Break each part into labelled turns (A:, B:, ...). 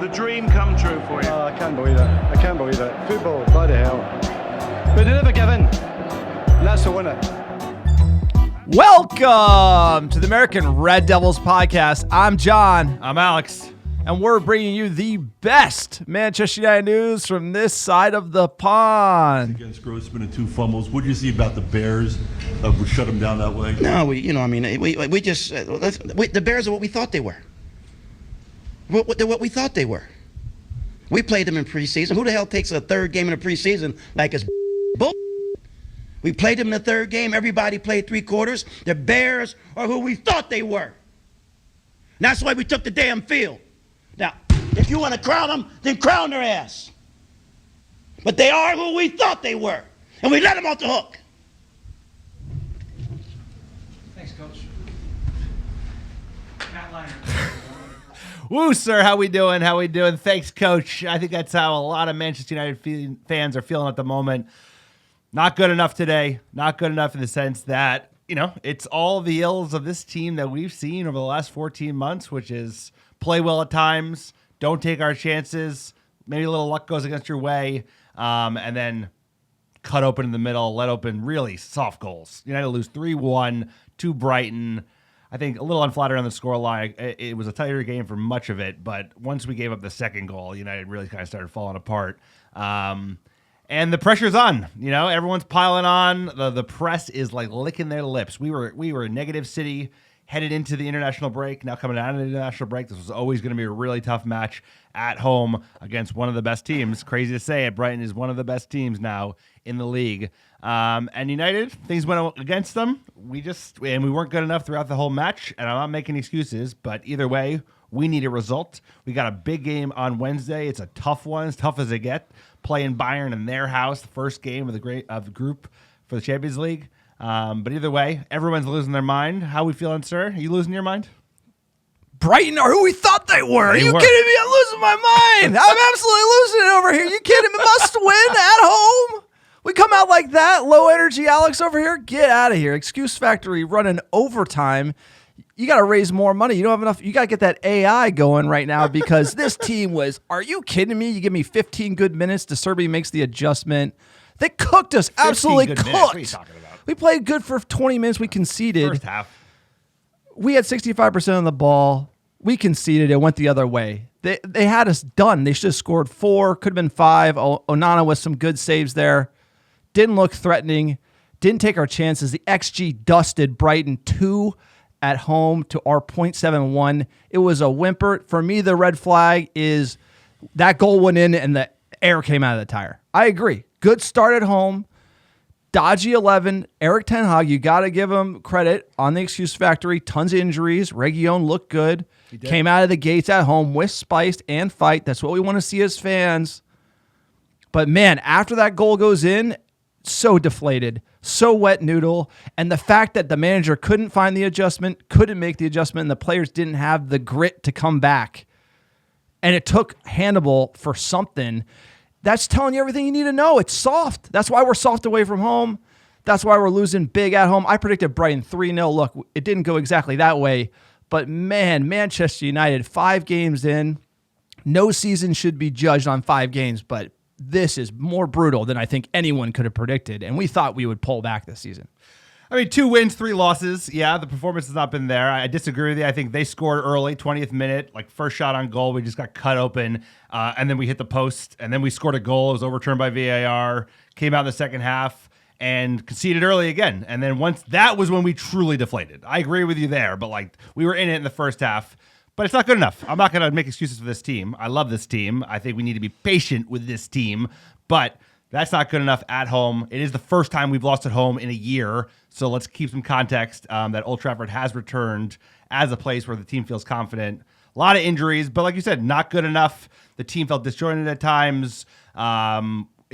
A: the dream come true for you?
B: I can't believe it. I can't believe it. Football, bloody hell. But they never give in. And that's the winner.
C: Welcome to the American Red Devils podcast. I'm John.
D: I'm Alex.
C: And we're bringing you the best Manchester United news from this side of the pond.
E: Against Grossman and 2 fumbles. What did you see about the Bears? We shut them down that way?
F: No, we just the Bears are what we thought they were. They're what we thought they were. We played them in preseason. Who the hell takes a third game in the preseason like it's bull? We played them in the third game. Everybody played 3 quarters. The Bears are who we thought they were. And that's why we took the damn field. Now, if you want to crown them, then crown their ass. But they are who we thought they were. And we let them off the hook.
D: Thanks, Coach. Matt Liner.
C: Woo, sir. How we doing? How we doing? Thanks, Coach. I think that's how a lot of Manchester United fans are feeling at the moment. Not good enough today. Not good enough in the sense that, it's all the ills of this team that we've seen over the last 14 months, which is play well at times, don't take our chances, maybe a little luck goes against your way, and then cut open in the middle, let open really soft goals. United lose 3-1 to Brighton. I think a little unflattering on the scoreline. It was a tighter game for much of it, but once we gave up the second goal, United really kind of started falling apart. And the pressure's on. Everyone's piling on. The press is like licking their lips. We were a negative city headed into the international break. Now coming out of the international break, this was always going to be a really tough match at home against one of the best teams. Crazy to say it, Brighton is one of the best teams now in the league. And United, things went against them. We weren't good enough throughout the whole match, and I'm not making excuses, but either way, we need a result. We got a big game on Wednesday. It's a tough one, as tough as it gets. Playing Bayern in their house, the first game of the group for the Champions League. But either way, everyone's losing their mind. How we feeling, sir? Are you losing your mind? Brighton are who we thought they were. Are you kidding me? I'm losing my mind. I'm absolutely losing it over here. You kidding me? Must win at home. We come out like that, low energy Alex over here. Get out of here. Excuse Factory running overtime. You got to raise more money. You don't have enough. You got to get that AI going right now because this team was, are you kidding me? You give me 15 good minutes. De Serbi makes the adjustment. They cooked us. Absolutely cooked. What are you talking about? We played good for 20 minutes. We conceded.
D: First half.
C: We had 65% of the ball. We conceded. It went the other way. They had us done. They should have scored 4. Could have been 5. Onana with some good saves there. Didn't look threatening. Didn't take our chances. The XG dusted Brighton 2 at home to our 0.71. It was a whimper. For me, the red flag is that goal went in and the air came out of the tire. I agree. Good start at home. Dodgy 11. Eric Ten Hag, you got to give him credit on the excuse factory. Tons of injuries. Region looked good. Came out of the gates at home with spice and fight. That's what we want to see as fans. But, man, after that goal goes in, so deflated, so wet noodle. And the fact that the manager couldn't find the adjustment, couldn't make the adjustment, and the players didn't have the grit to come back. And it took Hannibal for something. That's telling you everything you need to know. It's soft. That's why we're soft away from home. That's why we're losing big at home. I predicted Brighton 3-0. Look, it didn't go exactly that way. But, man, Manchester United, 5 games in. No season should be judged on 5 games, but this is more brutal than I think anyone could have predicted, and we thought we would pull back this season.
D: I mean, 2 wins, 3 losses. Yeah, the performance has not been there. I disagree with you. I think they scored early, 20th minute, like first shot on goal. We just got cut open, and then we hit the post, and then we scored a goal. It was overturned by VAR, came out in the second half, and conceded early again. And then once that was when we truly deflated. I agree with you there, but we were in it in the first half. But it's not good enough. I'm not going to make excuses for this team. I love this team. I think we need to be patient with this team. But that's not good enough at home. It is the first time we've lost at home in a year. So let's keep some context that Old Trafford has returned as a place where the team feels confident. A lot of injuries, but like you said, not good enough. The team felt disjointed at times.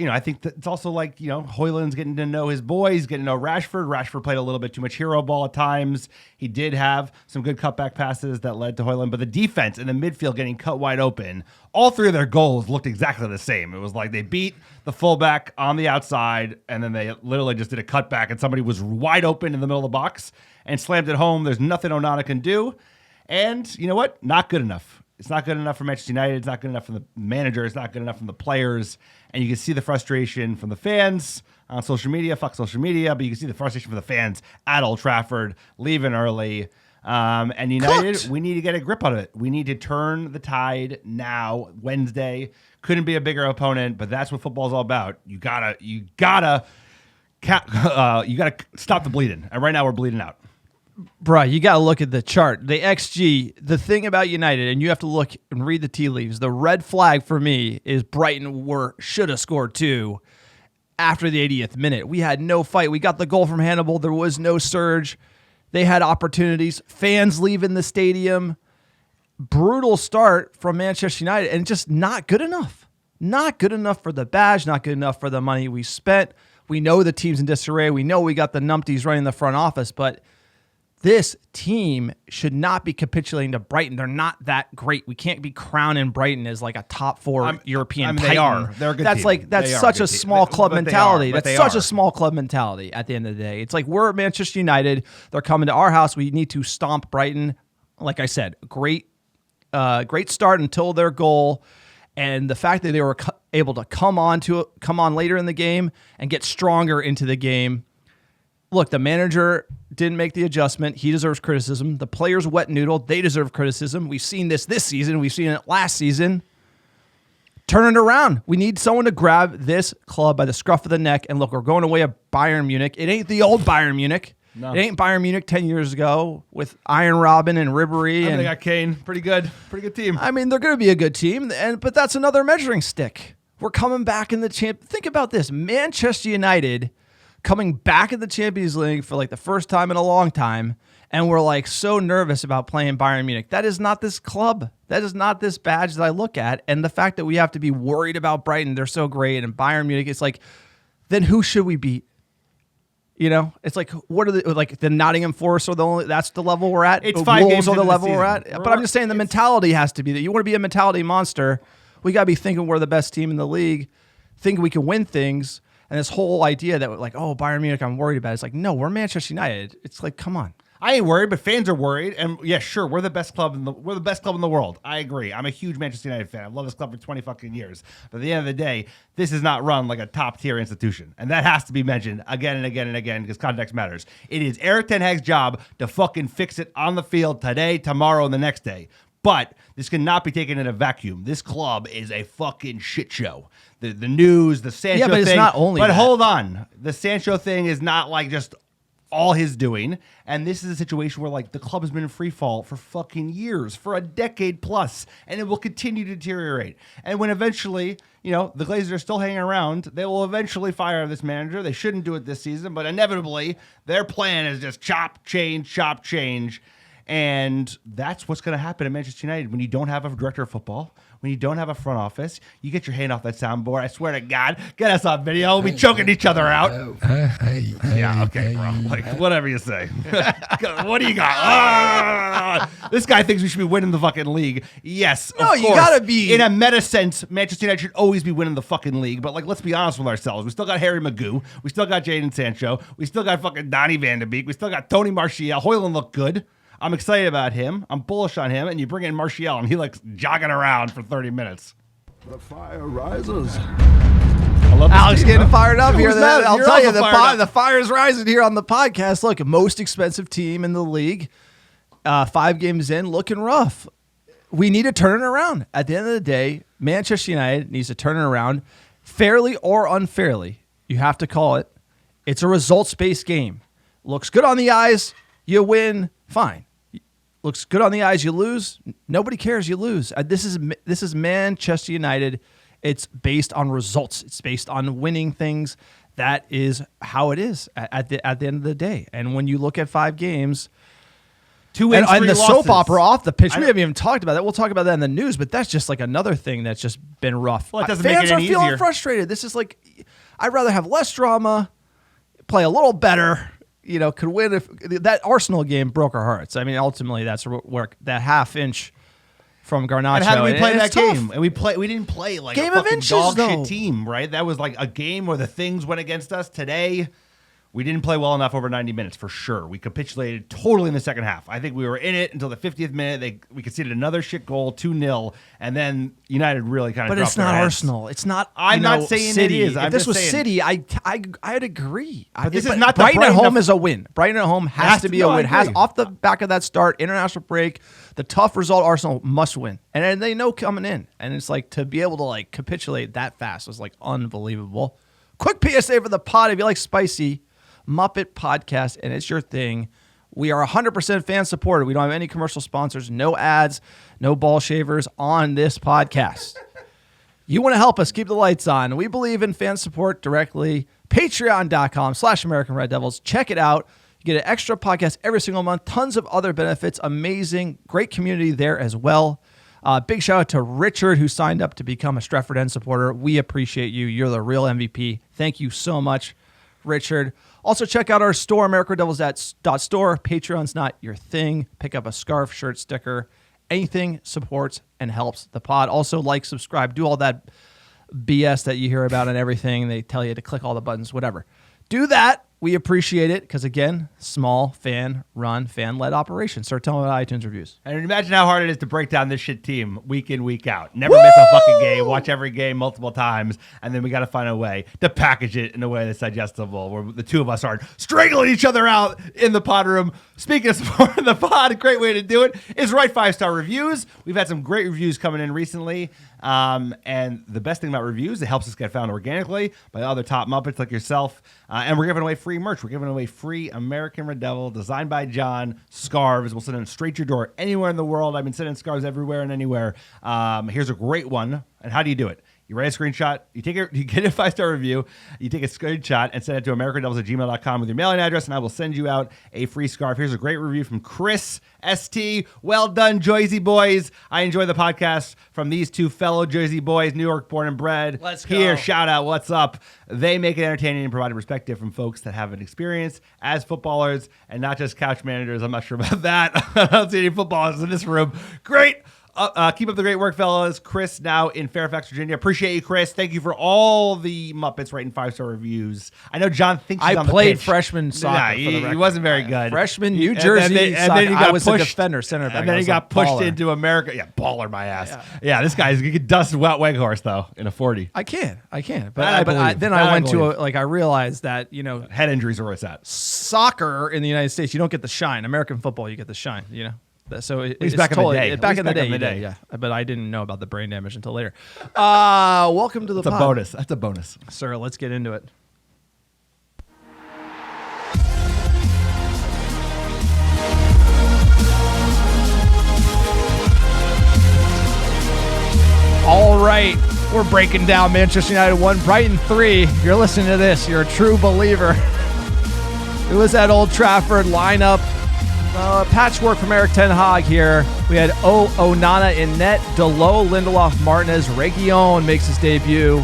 D: I think that it's also Højlund's getting to know his boys, getting to know Rashford. Rashford played a little bit too much hero ball at times. He did have some good cutback passes that led to Højlund, but the defense and the midfield getting cut wide open, all 3 of their goals looked exactly the same. It was like they beat the fullback on the outside, and then they literally just did a cutback, and somebody was wide open in the middle of the box and slammed it home. There's nothing Onana can do. And you know what? Not good enough.
C: It's not good enough for Manchester United. It's not good enough from the manager. It's not good enough from the players. And you can see the frustration from the fans on social media. Fuck social media. But you can see the frustration from the fans at Old Trafford, leaving early. And United,
A: Cooked.
C: we need to get a grip on it. We need to turn the tide now. Wednesday couldn't be a bigger opponent, but that's what football's all about. You gotta stop the bleeding. And right now we're bleeding out.
A: Bruh, you got to look at the chart. The XG, the thing about United, and you have to look and read the tea leaves. The red flag for me is Brighton should have scored 2 after the 80th minute. We had no fight. We got the goal from Hannibal. There was no surge. They had opportunities. Fans leaving the stadium. Brutal start from Manchester United, and just not good enough. Not good enough for the badge, not good enough for the money we spent. We know the team's in disarray. We know we got the numpties running the front office, but this team should not be capitulating to Brighton. They're not that great. We can't be crowning Brighton as like a top 4 European titan.
C: They are. They're a good team.
A: That's such a small club mentality. That's such a small club mentality at the end of the day. It's like we're Manchester United. They're coming to our house. We need to stomp Brighton. Like I said, great start until their goal. And the fact that they were able to come on later in the game and get stronger into the game. Look, the manager didn't make the adjustment. He deserves criticism. The players wet noodle. They deserve criticism. We've seen this season. We've seen it last season. Turn it around. We need someone to grab this club by the scruff of the neck. And look, we're going away at Bayern Munich. It ain't the old Bayern Munich. No. It ain't Bayern Munich 10 years ago with Iron Robin and Ribéry.
C: They got Kane. Pretty good team.
A: I mean, they're going to be a good team, but that's another measuring stick. We're coming back in the champ. Think about this. Manchester United coming back in the Champions League for like the first time in a long time, and we're like so nervous about playing Bayern Munich. That is not this club. That is not this badge that I look at. And the fact that we have to be worried about Brighton, they're so great, and Bayern Munich, it's like, then who should we beat? You know, it's like, what are the Nottingham Forest or that's the level we're at?
C: It's 5 games
A: on the
C: into
A: level
C: the
A: we're at. But I'm just saying the mentality has to be that you want to be a mentality monster. We got to be thinking we're the best team in the league, thinking we can win things. And this whole idea that like, oh, Bayern Munich, I'm worried about it. It's like, no, we're Manchester United. It's like, come on.
C: I ain't worried, but fans are worried. And yeah, sure, we're the best club in the world. I agree. I'm a huge Manchester United fan. I've loved this club for 20 fucking years. But at the end of the day, this is not run like a top tier institution. And that has to be mentioned again and again and again because context matters. It is Eric Ten Hag's job to fucking fix it on the field today, tomorrow, and the next day. But this cannot be taken in a vacuum. This club is a fucking shit show. The news, the Sancho thing.
A: Yeah, but it's not only that.
C: Hold on. The Sancho thing is not like just all his doing. And this is a situation where like the club has been in free fall for fucking years, for a decade plus, and it will continue to deteriorate. And when eventually, the Glazers are still hanging around, they will eventually fire this manager. They shouldn't do it this season, but inevitably their plan is just chop, change. And that's what's going to happen at Manchester United when you don't have a director of football, when you don't have a front office. You get your hand off that soundboard. I swear to God, get us on video. We'll be choking each other out. Yeah, okay, bro. Like, whatever you say. What do you got? This guy thinks we should be winning the fucking league. Yes,
A: no,
C: of course.
A: You got to be.
C: In a meta sense, Manchester United should always be winning the fucking league. But, like, let's be honest with ourselves. We still got Harry Magoo. We still got Jadon Sancho. We still got fucking Donny van de Beek. We still got Tony Martial. Hoyland looked good. I'm excited about him. I'm bullish on him. And you bring in Martial, and he likes jogging around for 30 minutes.
G: The fire rises.
A: Alex getting fired up here. I'll tell you,
C: the
A: fire's rising here on the podcast. Look, most expensive team in the league. 5 games in, looking rough. We need to turn it around. At the end of the day, Manchester United needs to turn it around, fairly or unfairly. You have to call it. It's a results-based game. Looks good on the eyes, you win, fine. Looks good on the eyes, you lose. Nobody cares, you lose. This is Manchester United. It's based on results. It's based on winning things. That is how it is at the end of the day. And when you look at 5 games,
C: 2 wins,
A: and the
C: 3
A: soap
C: losses.
A: opera off the pitch, we haven't even talked about that. We'll talk about that in the news, but that's just like another thing that's just been rough.
C: Well, it doesn't
A: Fans
C: make it any
A: are feeling
C: easier.
A: frustrated. This is like, I'd rather have less drama, play a little better. Could win if that Arsenal game broke our hearts. I mean, ultimately, that's where that half-inch from Garnacho.
C: And how did we play that
A: tough.
C: game? And we didn't play like
A: Game
C: a
A: of
C: fucking
A: inches,
C: dog
A: though.
C: shit team, right? That was like a game where the things went against us. Today, We didn't play well enough over 90 minutes, for sure. We capitulated totally in the second half. I think we were in it until the 50th minute. We conceded another shit goal, 2-0, and then United really kind of
A: But it's not Arsenal. It's not.
C: I'm not saying
A: City.
C: it is.
A: If this was City, I'd agree.
C: But this is not the
A: Brighton at
C: Brighton
A: home is a win. Brighton at home has to be a win.
C: I agree.
A: Off the back of that start, international break, the tough result, Arsenal must win, and they know coming in, and it's like to be able to like capitulate that fast was like unbelievable. Quick PSA for the pod: if you like spicy Muppet podcast and it's your thing, we are 100% fan supported. We don't have any commercial sponsors, no ads, no ball shavers on this podcast. You want to help us keep the lights on. We believe in fan support directly. Patreon.com/American Red Devils. Check it out. You get an extra podcast every single month. Tons of other benefits. Amazing. Great community there as well. Big shout out to Richard, who signed up to become a Stretford End supporter. We appreciate you. You're the real MVP. Thank you so much, Richard. Also, check out our store, AmericanRedDevils.store. Patreon's not your thing. Pick up a scarf, shirt, sticker. Anything supports and helps the pod. Also, like, subscribe, do all that BS that you hear about and everything. They tell you to click all the buttons, whatever. Do that. We appreciate it because, again, small, fan-run, fan-led operation. Start telling about iTunes reviews.
C: And imagine how hard it is to break down this shit team week in, week out. Never miss a fucking game. Watch every game multiple times. And then we got to find a way to package it in a way that's digestible, where the two of us aren't strangling each other out in the pod room. Speaking of supporting the pod, a great way to do it is write 5-star reviews. We've had some great reviews coming in recently. And the best thing about reviews, it helps us get found organically by other top Muppets like yourself. And we're giving away free merch. We're giving away free American Red Devil, designed by John, scarves. We'll send them straight to your door anywhere in the world. I've been sending scarves everywhere and anywhere. Here's a great one. And how do you do it? You write a screenshot, you get a 5-star review, you take a screenshot and send it to AmericanDevils@gmail.com with your mailing address, and I will send you out a free scarf. Here's a great review from Chris ST. Well done, Jersey boys. I enjoy the podcast from these two fellow Jersey boys, New York born and bred.
A: Let's go.
C: Here, shout out, what's up? They make it entertaining and provide a perspective from folks that have an experience as footballers and not just couch managers. I'm not sure about that. I don't see any footballers in this room. Great. Keep up the great work, fellas. Chris, now in Fairfax, Virginia. Appreciate you, Chris. Thank you for all the Muppets writing 5-star reviews. I know John thinks he's on the
A: played
C: pitch.
A: freshman soccer.
C: He wasn't very good.
A: Freshman New Jersey.
C: And then he got
A: I was
C: pushed,
A: a defender, center back.
C: and then he got pushed into America. Yeah, baller my ass. Yeah, this guy's he could dust Weghorst though in a 40.
A: I can.
C: That
A: But
C: I believe.
A: then
C: That
A: I
C: I
A: went to
C: believe.
A: I realized that
C: Head injuries are where it's at.
A: soccer in the United States, you don't get the shine. American football, you get the shine. So it's
C: back in the
A: totally,
C: day.
A: Back
C: At
A: in
C: least
A: the
C: back in the
A: day,
C: day.
A: yeah. But I didn't know about the brain damage until later. Welcome to the
C: That's a
A: pod.
C: bonus. That's a bonus.
A: Sir, let's get into it. All right, we're breaking down Manchester United 1, Brighton 3. If you're listening to this, you're a true believer. It was that Old Trafford lineup. Patchwork from Eric Ten Hag here. We had Onana in net, Dalot, Lindelof, Martinez, Reguilon makes his debut,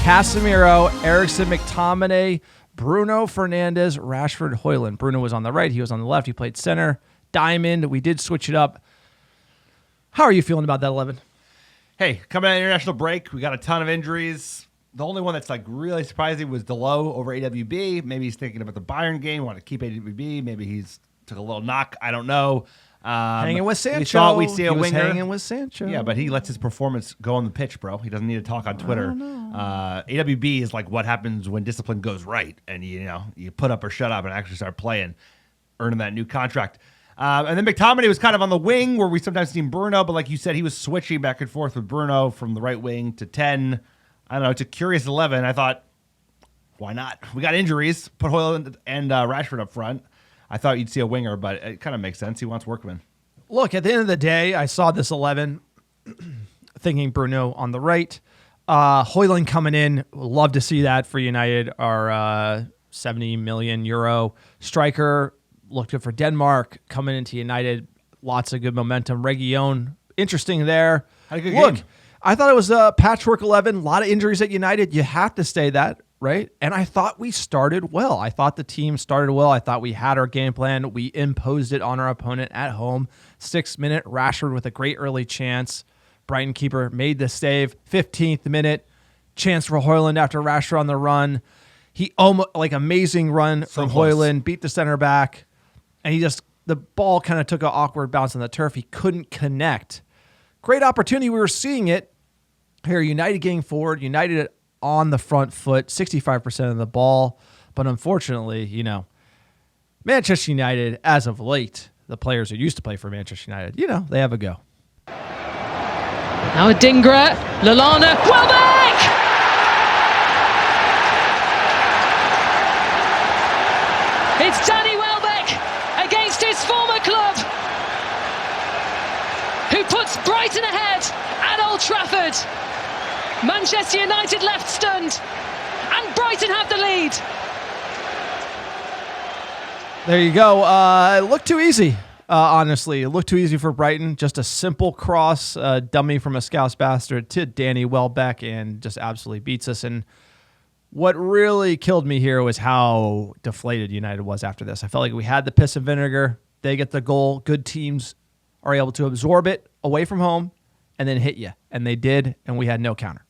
A: Casemiro, Eriksen, McTominay, Bruno Fernandes, Rashford, Højlund. Bruno was on the right, he was on the left, he played center. Diamond, we did switch it up. How are you feeling about that 11?
C: Hey, coming out of international break, we got a ton of injuries. The only one that's like really surprising was Dalot over AWB. Maybe he's thinking about the Bayern game, want to keep AWB. Maybe he's took a little knock. I don't know.
A: Hanging with Sancho.
C: We thought we'd see a
A: He was
C: winger.
A: hanging with Sancho.
C: Yeah, but he lets his performance go on the pitch, bro. He doesn't need to talk on Twitter. AWB is like what happens when discipline goes right, and you put up or shut up and actually start playing, earning that new contract. And then McTominay was kind of on the wing where we sometimes see Bruno, but like you said, he was switching back and forth with Bruno from the right wing to 10. I don't know, it's a curious 11. I thought, why not? We got injuries. Put Højlund and Rashford up front. I thought you'd see a winger, but it kind of makes sense. He wants workmen.
A: Look, at the end of the day, I saw this 11 thinking Bruno on the right. Højlund coming in. Love to see that for United. Our 70 million euro striker. Looked good for Denmark. Coming into United. Lots of good momentum. Reguilon, interesting there.
C: Had a good
A: Look,
C: game.
A: I thought it was a patchwork 11. A lot of injuries at United. You have to say that, right? And I thought we started well. I thought the team started well. I thought we had our game plan. We imposed it on our opponent at home. 6-minute, Rashford with a great early chance. Brighton keeper made the save. 15th minute, chance for Højlund after Rashford on the run. He almost amazing run from Højlund, beat the center back, and the ball kind of took an awkward bounce on the turf. He couldn't connect. Great opportunity. We were seeing it here. United getting forward. United on the front foot, 65% of the ball. But unfortunately, Manchester United, as of late, the players who used to play for Manchester United, they have a go.
H: Now Adingra, Lallana, Welbeck! It's Danny Welbeck against his former club, who puts Brighton ahead at Old Trafford. Manchester United left stunned, and Brighton have the lead.
A: There you go. It looked too easy, honestly. It looked too easy for Brighton. Just a simple cross, dummy from a Scouse bastard to Danny Welbeck, and just absolutely beats us. And what really killed me here was how deflated United was after this. I felt like we had the piss and vinegar. They get the goal. Good teams are able to absorb it away from home and then hit you. And they did, and we had no counter.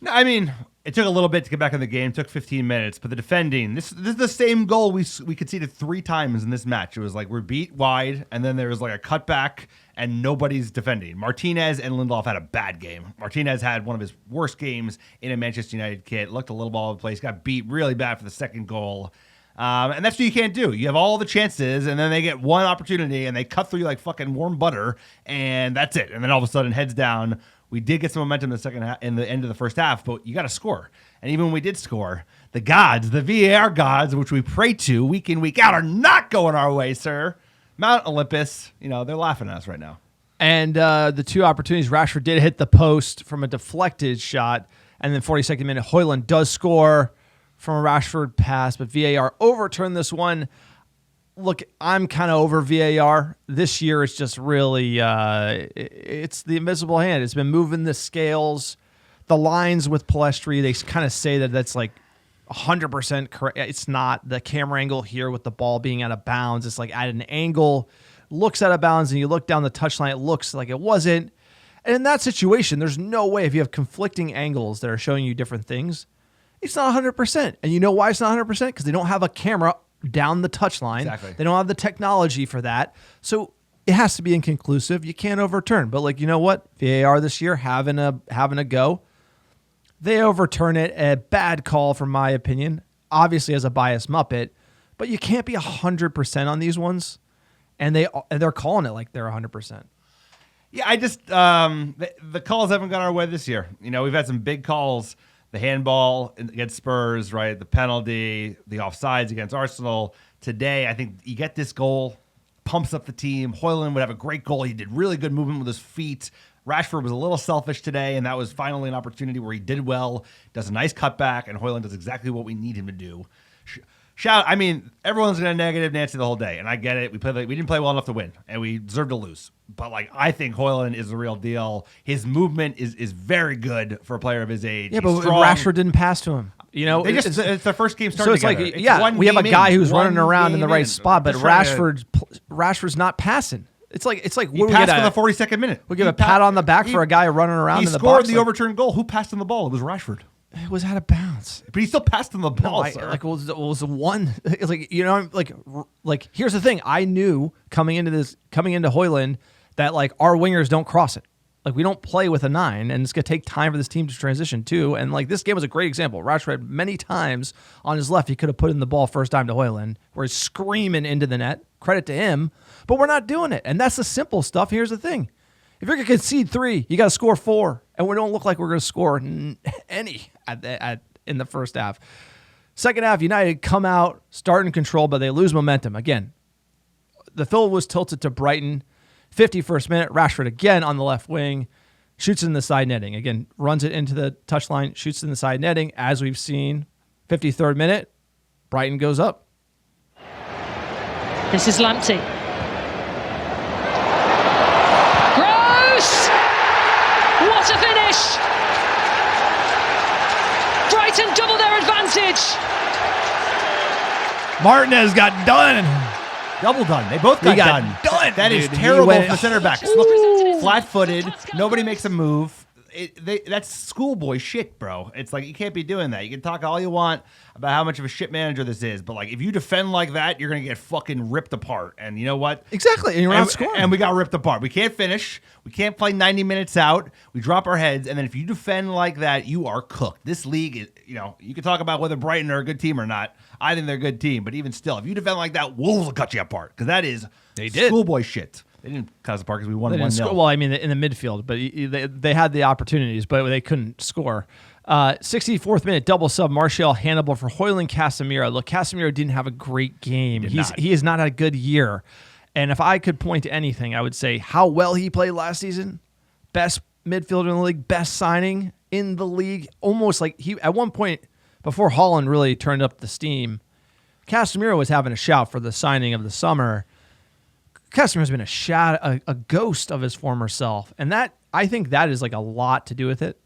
C: No, I mean, it took a little bit to get back in the game. It took 15 minutes, but the defending, this is the same goal we conceded 3 times in this match. It was like we're beat wide, and then there was like a cutback, and nobody's defending. Martinez and Lindelof had a bad game. Martinez had one of his worst games in a Manchester United kit. Looked a little ball over the place. Got beat really bad for the second goal. And that's what you can't do. You have all the chances, and then they get one opportunity, and they cut through you like fucking warm butter, and that's it. And then all of a sudden, heads down. We did get some momentum in the second half, in the end of the first half, but you got to score. And even when we did score, the gods, the VAR gods, which we pray to week in, week out, are not going our way, sir. Mount Olympus, they're laughing at us right now.
A: And the 2 opportunities, Rashford did hit the post from a deflected shot, and then 42nd minute, Højlund does score from a Rashford pass, but VAR overturned this one. Look, I'm kind of over VAR. This year it's just really, it's the invisible hand. It's been moving the scales. The lines with Palestri, they kind of say that that's like 100% correct. It's not. The camera angle here with the ball being out of bounds, it's like at an angle, looks out of bounds, and you look down the touchline, it looks like it wasn't. And in that situation, there's no way, if you have conflicting angles that are showing you different things, it's not 100%. And you know why it's not 100%? Because they don't have a camera down the touchline.
C: Exactly.
A: They don't have the technology for that. So it has to be inconclusive. You can't overturn. But you know what? VAR this year having a go. They overturn it. A bad call from my opinion. Obviously as a biased Muppet, but you can't be 100% on these ones. And they're calling it like they're 100%.
C: Yeah, I just the calls haven't gone our way this year. We've had some big calls. The handball against Spurs, right? The penalty, the offsides against Arsenal. Today, I think you get this goal, pumps up the team. Højlund would have a great goal. He did really good movement with his feet. Rashford was a little selfish today, and that was finally an opportunity where he did well, does a nice cutback, and Højlund does exactly what we need him to do. Everyone's going to negative Nancy the whole day, and I get it. We didn't play well enough to win, and we deserve to lose. But I think Højlund is the real deal. His movement is very good for a player of his age.
A: Yeah, but Rashford didn't pass to him.
C: It's their first game starting
A: so it's
C: together.
A: We have a guy who's running around in the right spot, but Rashford's not passing. It's like
C: he passed for the 42nd minute.
A: We give a pat on the back for a guy running around in the box.
C: He scored the overturned goal. Who passed him the ball? It was Rashford.
A: It was out of bounds,
C: but he still passed him the ball.
A: It was one. It's like here's the thing. I knew coming into Højlund that our wingers don't cross it. We don't play with a 9, and it's gonna take time for this team to transition too. And this game was a great example. Rashford many times on his left, he could have put in the ball first time to Højlund, where he's screaming into the net. Credit to him, but we're not doing it, and that's the simple stuff. Here's the thing. If you're going to concede 3, you got to score 4, and we don't look like we're going to score any in the first half. Second half, United come out, start in control, but they lose momentum. Again, the field was tilted to Brighton. 51st minute, Rashford again on the left wing, shoots in the side netting. Again, runs it into the touchline, shoots in the side netting, as we've seen. 53rd minute, Brighton goes up.
H: This is Lamptey. What a finish! Brighton double their advantage.
A: Martinez got done.
C: Double done. They both got done. That is terrible for center backs. Look, flat-footed. Nobody makes a move. that's schoolboy shit, bro. It's like you can't be doing that. You can talk all you want about how much of a shit manager this is, but like if you defend like that, you're gonna get fucking ripped apart. And you know what?
A: Exactly. And you're not scoring.
C: And we got ripped apart. We can't finish. We can't play 90 minutes out. We drop our heads, and then if you defend like that, you are cooked. This league is, you can talk about whether Brighton are a good team or not. I think they're a good team, but even still, if you defend like that, Wolves will cut you apart because that is schoolboy shit. They didn't cut us apart because we won 1-0.
A: Well, I mean, in the midfield, but they had the opportunities, but they couldn't score. 64th minute double sub, Martial Hannibal for Højlund Casemiro. Look, Casemiro didn't have a great game. He has not had a good year. And if I could point to anything, I would say how well he played last season. Best midfielder in the league, best signing in the league. Almost like he, at one point, before Haaland really turned up the steam, Casemiro was having a shout for the signing of the summer. Casemiro's been a ghost of his former self. And that, I think that is like a lot to do with it.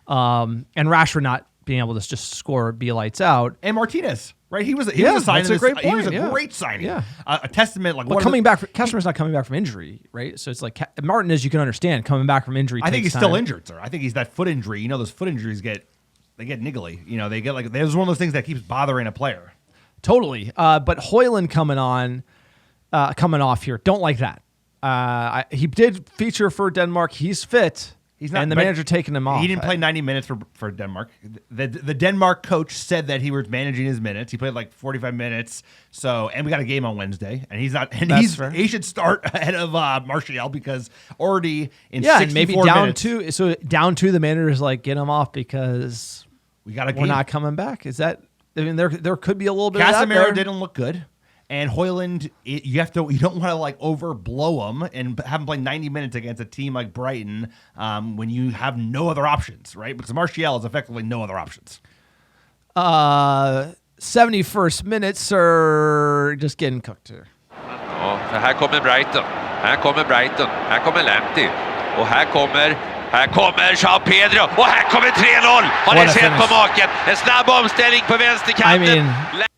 A: And Rashford not being able to just score, be lights out.
C: And Martinez, right? He was a signing.
A: That's a great point.
C: He was a great signing.
A: Yeah.
C: A testament. Like,
A: but Casemiro's not coming back from injury, right? So it's like Martinez, you can understand coming back from injury.
C: I think he's still injured, sir. I think he's that foot injury. Those foot injuries get niggly. They get like, there's one of those things that keeps bothering a player.
A: Totally. But Højlund coming off here, don't like that. He did feature for Denmark. He's fit. He's not, and the manager taking him off.
C: He didn't play 90 minutes for Denmark. The Denmark coach said that he was managing his minutes. He played like 45 minutes. And we got a game on Wednesday, and he's not. And he should start ahead of Martial because already in 64
A: and maybe
C: minutes,
A: down two. The manager's like, get him off because we're not coming back. Is that? I mean, there could be a little bit.
C: Casemiro didn't look good. And Højlund, you don't want to like overblow him and have him play 90 minutes against a team like Brighton when you have no other options, right? Because Martial is effectively no other options.
A: 71st minute, sir, just getting cooked here.
I: Ja, för här kommer Brighton. Här kommer Lamptey. Och här kommer Jean Pedro. Och här kommer 3-0. Har ni sett på maken? En snabb omställning på vänsterkanten.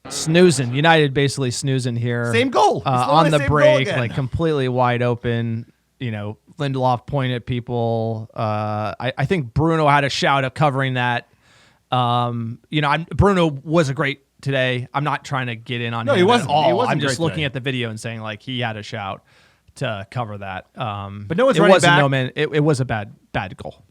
A: Snoozing. United basically snoozing here.
C: Same goal.
A: On the break, like completely wide open. Lindelof pointed at people. I think Bruno had a shout at covering that. Bruno was great today. I'm not trying to get in on him
C: he wasn't.
A: at all.
C: He wasn't
A: I'm just looking
C: today
A: at the video and saying like he had a shout to cover that.
C: But no one's running back.
A: It was a bad goal.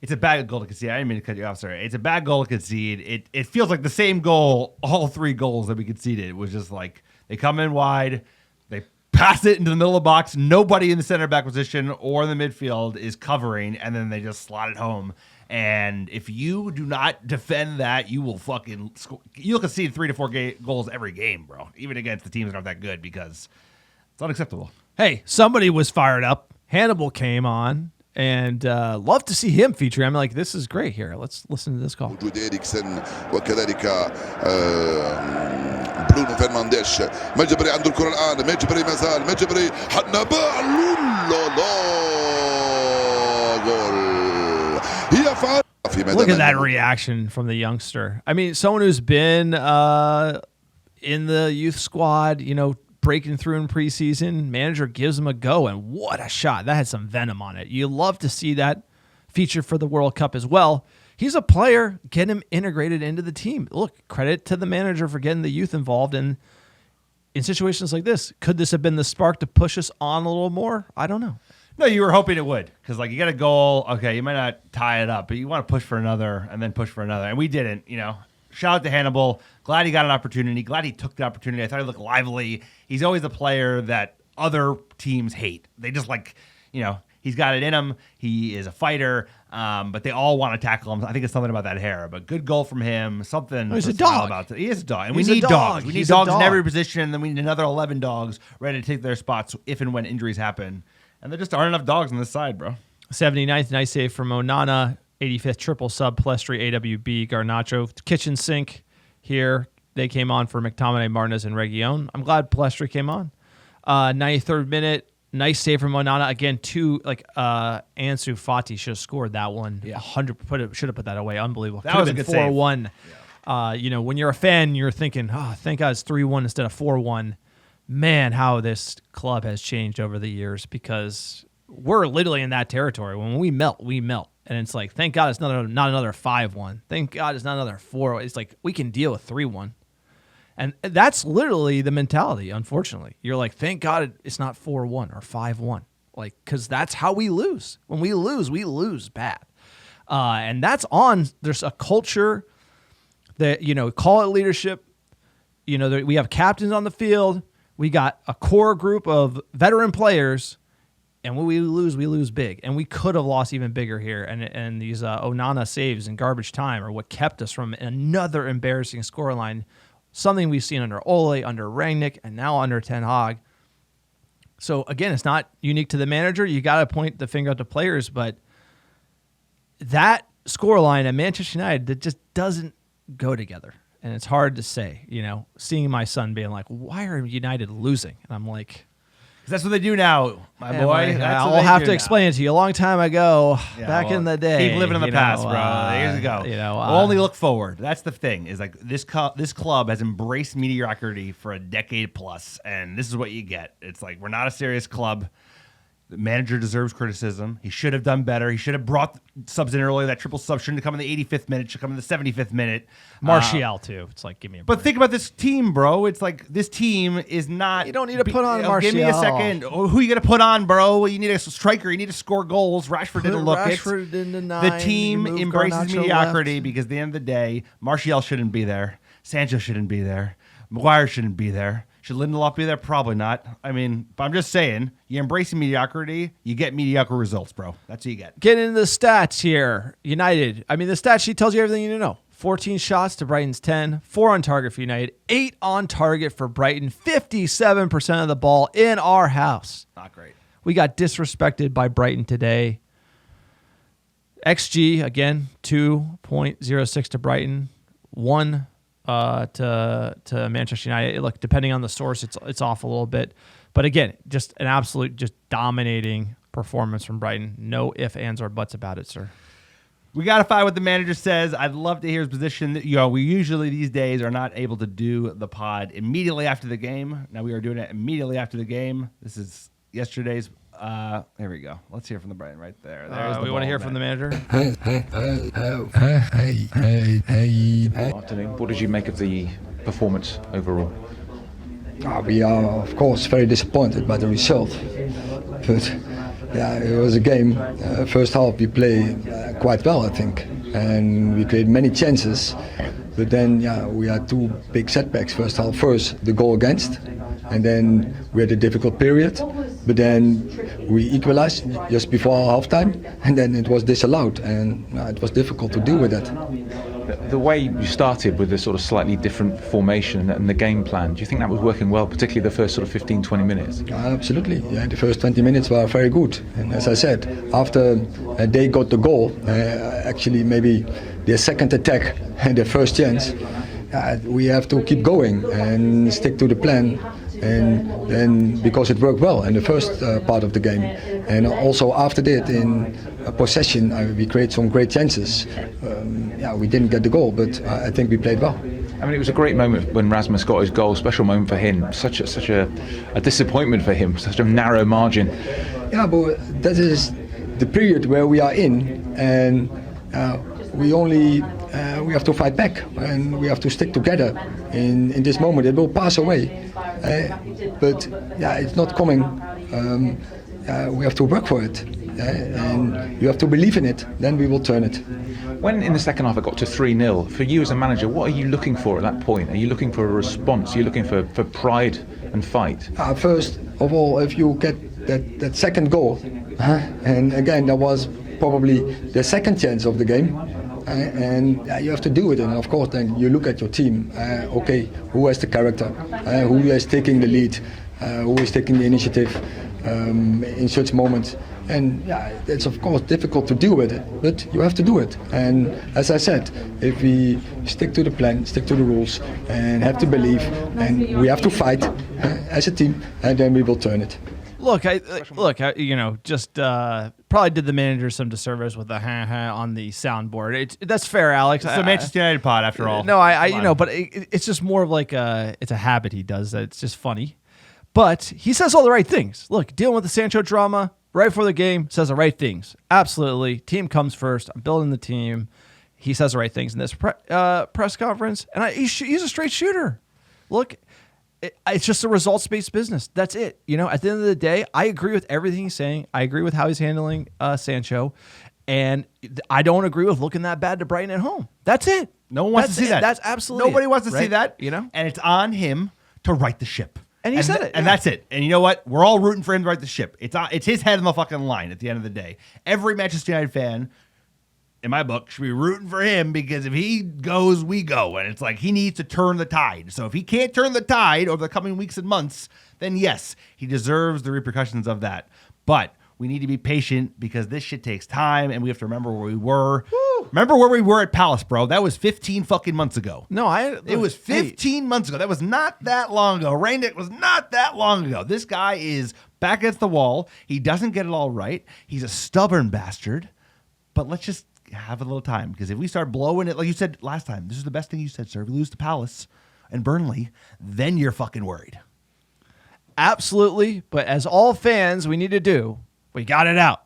C: It's a bad goal to concede. I didn't mean to cut you off, sorry. It's a bad goal to concede. It feels like the same goal, all three goals that we conceded. It was just like they come in wide, they pass it into the middle of the box, nobody in the center back position or in the midfield is covering, and then they just slot it home. And if you do not defend that, you will fucking score. You'll concede 3 to 4 goals every game, bro, even against the teams that aren't that good because it's unacceptable.
A: Hey, somebody was fired up. Hannibal came on. And love to see him feature. I'm like, this is great here. Let's listen to this call.
J: وجود إريكسن وكذلك برونو فرنانديش. مجبري عنده الكرة الآن. مجبري ما زال. مجبري حنباء جول. هي فعل.
A: Look at that reaction from the youngster. I mean, someone who's been in the youth squad, breaking through in preseason, manager gives him a go, and what a shot. That had some venom on it. You love to see that feature for the World Cup as well. He's a player. Get him integrated into the team. Look, credit to the manager for getting the youth involved in situations like this. Could this have been the spark to push us on a little more? I don't know.
C: No, you were hoping it would because, you got a goal. Okay, you might not tie it up, but you want to push for another and then push for another. And we didn't, Shout out to Hannibal. Glad he got an opportunity. Glad he took the opportunity. I thought he looked lively. He's always a player that other teams hate. They just he's got it in him. He is a fighter, but they all want to tackle him. I think it's something about that hair. But good goal from him. Something.
A: He's a dog.
C: He is a dog. And we need dogs. We need dogs in every position. And then we need another 11 dogs ready to take their spots if and when injuries happen. And there just aren't enough dogs on this side, bro.
A: 79th, nice save from Onana. 85th, triple sub, Palestri, AWB, Garnacho. Kitchen sink here. They came on for McTominay, Martinez, and Reguilon. I'm glad Palestri came on. 93rd minute, nice save from Onana. Again, Ansu Fati should have scored that one.
C: Yeah.
A: Should have put that away. Unbelievable.
C: That was a good
A: 4-1. When you're a fan, you're thinking, thank God it's 3-1 instead of 4-1. Man, how this club has changed over the years because we're literally in that territory. When we melt, we melt. And it's like, thank God it's not another 5-1. Thank God it's not another 4. It's like, we can deal with 3-1. And that's literally the mentality, unfortunately. You're like, thank God it's not 4-1 or 5-1. Like, because that's how we lose. When we lose bad. And that's there's a culture that, call it leadership. We have captains on the field. We got a core group of veteran players. And when we lose big. And we could have lost even bigger here. And these Onana saves in garbage time are what kept us from another embarrassing scoreline. Something we've seen under Ole, under Rangnick, and now under Ten Hag. So, again, it's not unique to the manager. You got to point the finger at the players. But that scoreline at Manchester United, that just doesn't go together. And it's hard to say, seeing my son being like, why are United losing? And I'm like...
C: That's what they do now, my boy.
A: I'll have to explain it to you. A long time ago, back in the day.
C: Keep living in the past, bro. Years ago. Only look forward. That's the thing. Is like this club has embraced mediocrity for a decade plus, and this is what you get. It's like we're not a serious club. The manager deserves criticism. He should have done better. He should have brought subs in earlier. That triple sub shouldn't have come in the 85th minute. Should come in the 75th minute.
A: Martial, too. It's like, give me a break.
C: But think about this team, bro. It's like this team is not...
A: You don't need to put on Martial.
C: Give me a second. Who are you going to put on, bro? You need a striker. You need to score goals. Rashford didn't look it.
A: Rashford into 9.
C: The team embraces mediocrity because at the end of the day, Martial shouldn't be there. Sancho shouldn't be there. Maguire shouldn't be there. Should Lindelof be there? Probably not. I mean, but I'm just saying, you embrace mediocrity, you get mediocre results, bro. That's what you get.
A: Getting into the stats here. United. I mean, the stat sheet tells you everything you need to know. 14 shots to Brighton's 10. 4 on target for United. 8 on target for Brighton. 57% of the ball in our house.
C: Not great.
A: We got disrespected by Brighton today. XG, again, 2.06 to Brighton. 1 to Manchester United. Look, depending on the source, it's off a little bit. But again, just an absolute, just dominating performance from Brighton. No ifs, ands, or buts about it, sir.
C: We got to find what the manager says. I'd love to hear his position. We usually these days are not able to do the pod immediately after the game. Now we are doing it immediately after the game. This is yesterday's. There we go. Let's hear from the Brighton right there.
A: We want to hear from the manager.
K: Afternoon. What did you make of the performance overall?
G: We are, of course, very disappointed by the result. But yeah, it was a game. First half we played quite well, I think, and we created many chances. But then, we had 2 big setbacks. First half, the goal against, and then we had a difficult period. But then we equalized just before halftime, and then it was disallowed, and it was difficult to deal with that.
K: The way you started with a sort of slightly different formation and the game plan, do you think that was working well, particularly the first sort of 15, 20 minutes?
G: Absolutely. Yeah, the first 20 minutes were very good. And as I said, after they got the goal, actually maybe their second attack and their first chance, we have to keep going and stick to the plan. And then because it worked well in the first part of the game, and also after that in possession we created some great chances. We didn't get the goal, but I think we played well.
K: I mean, it was a great moment when Rasmus got his goal. Special moment for him. Such a disappointment for him. Such a narrow margin.
G: Yeah, but that is the period where we are in, and we have to fight back, and we have to stick together. In this moment, it will pass away, but it's not coming. We have to work for it, and you have to believe in it. Then we will turn it.
K: When in the second half it got to 3-0, for you as a manager, what are you looking for at that point? Are you looking for a response? Are you looking for pride and fight?
G: First of all, if you get that second goal, and again that was probably the second chance of the game. And you have to do it, and of course then you look at your team. Okay, who has the character? Who is taking the lead? Who is taking the initiative in such moments? And it's of course difficult to deal with it, but you have to do it. And as I said, if we stick to the plan, stick to the rules, and have to believe, and we have to fight as a team, and then we will turn it.
A: Look, just probably did the manager some disservice with the on the soundboard. That's fair, Alex.
C: It's a Manchester United pod, after all.
A: No, but it's just more of like it's a habit he does. That it's just funny, but he says all the right things. Look, dealing with the Sancho drama, right before the game, says the right things. Absolutely. Team comes first. I'm building the team. He says the right things in this press conference. And he's a straight shooter. Look, it's just a results-based business. That's it. At the end of the day, I agree with everything he's saying. I agree with how he's handling Sancho. And I don't agree with looking that bad to Brighton at home. That's it.
C: No one wants to see that.
A: That's absolutely
C: Nobody
A: it,
C: wants to see
A: right?
C: that. And it's on him to right the ship.
A: And he said it.
C: And that's it. And you know what? We're all rooting for him to right the ship. It's his head on the fucking line at the end of the day. Every Manchester United fan, in my book, should be rooting for him because if he goes, we go. And it's like he needs to turn the tide. So if he can't turn the tide over the coming weeks and months, then yes, he deserves the repercussions of that. But we need to be patient because this shit takes time, and we have to remember where we were. Woo. Remember where we were at Palace, bro. That was 15 fucking months ago.
A: No,
C: it was 15 months ago. That was not that long ago. Rangnick was not that long ago. This guy is back against the wall. He doesn't get it all right. He's a stubborn bastard. But let's just have a little time, because if we start blowing it, like you said last time, this is the best thing you said, sir. If we lose to Palace and Burnley, then you're fucking worried.
A: Absolutely. But as all fans, we need to do, we got it out.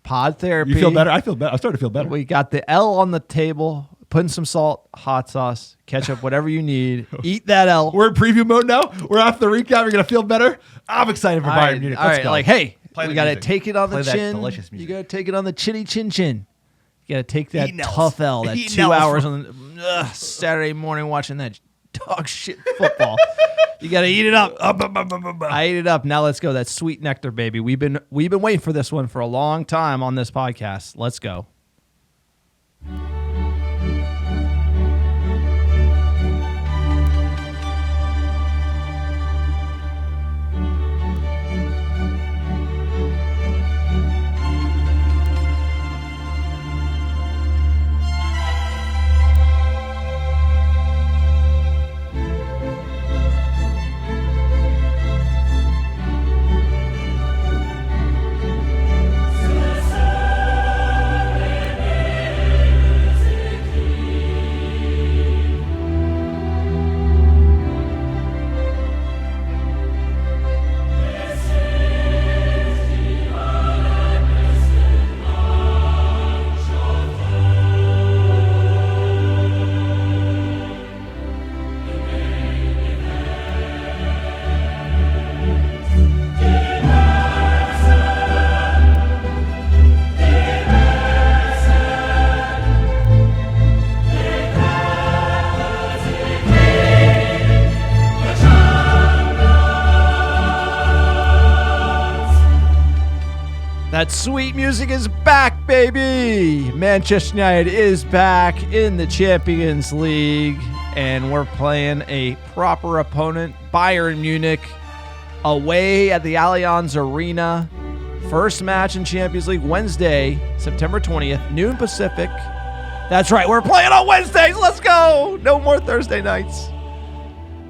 A: Pod therapy.
C: You feel better? I feel better. I'm starting to feel better.
A: We got the L on the table, putting some salt, hot sauce, ketchup, whatever you need. Eat that L.
C: We're in preview mode now. We're after the recap. We're going to feel better. I'm excited for Bayern Munich. Let's go.
A: Like, hey,
C: Play
A: we
C: the
A: got to
C: music.
A: take it on
C: Play
A: the
C: that
A: chin.
C: delicious music.
A: You got to take it on the chinny chin chin. You got to take that
C: Eating L's.
A: tough L, that
C: Eating
A: 2
C: L's
A: hours on Saturday morning watching that dog shit football. You got to eat it up. I ate it up. Now let's go. That sweet nectar, baby. We've been waiting for this one for a long time on this podcast. Let's go. That sweet music is back, baby. Manchester United is back in the Champions League, and we're playing a proper opponent, Bayern Munich, away at the Allianz Arena. First match in Champions League Wednesday, September 20th, noon Pacific. That's right, we're playing on Wednesdays. Let's go. No more Thursday nights.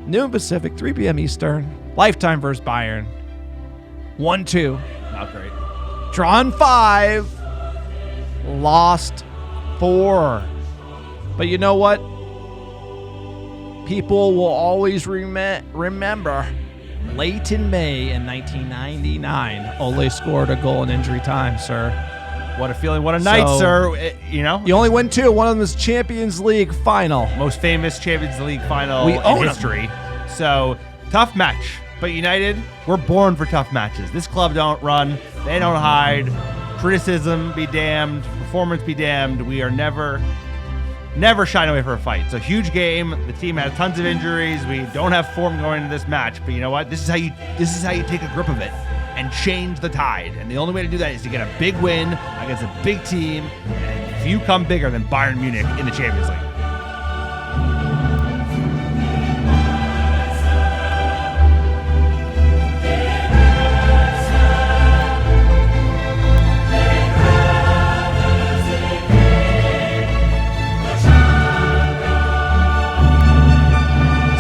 A: Noon Pacific, 3 p.m. Eastern. Lifetime versus Bayern. 1-2.
C: Not great.
A: Drawn 5, lost 4. But you know what? People will always remember late in May in 1999, Ole scored a goal in injury time, sir.
C: What a feeling. What a night, sir. You
A: only win 2. One of them is Champions League final.
C: Most famous Champions League final
A: We own
C: in
A: 'em.
C: history. So, tough match. But United, we're born for tough matches. This club don't run. They don't hide. Criticism be damned. Performance be damned. We are never shying away for a fight. It's a huge game. The team has tons of injuries. We don't have form going into this match. But you know what? This is how you take a grip of it and change the tide. And the only way to do that is to get a big win against a big team. And if you come bigger than Bayern Munich in the Champions League.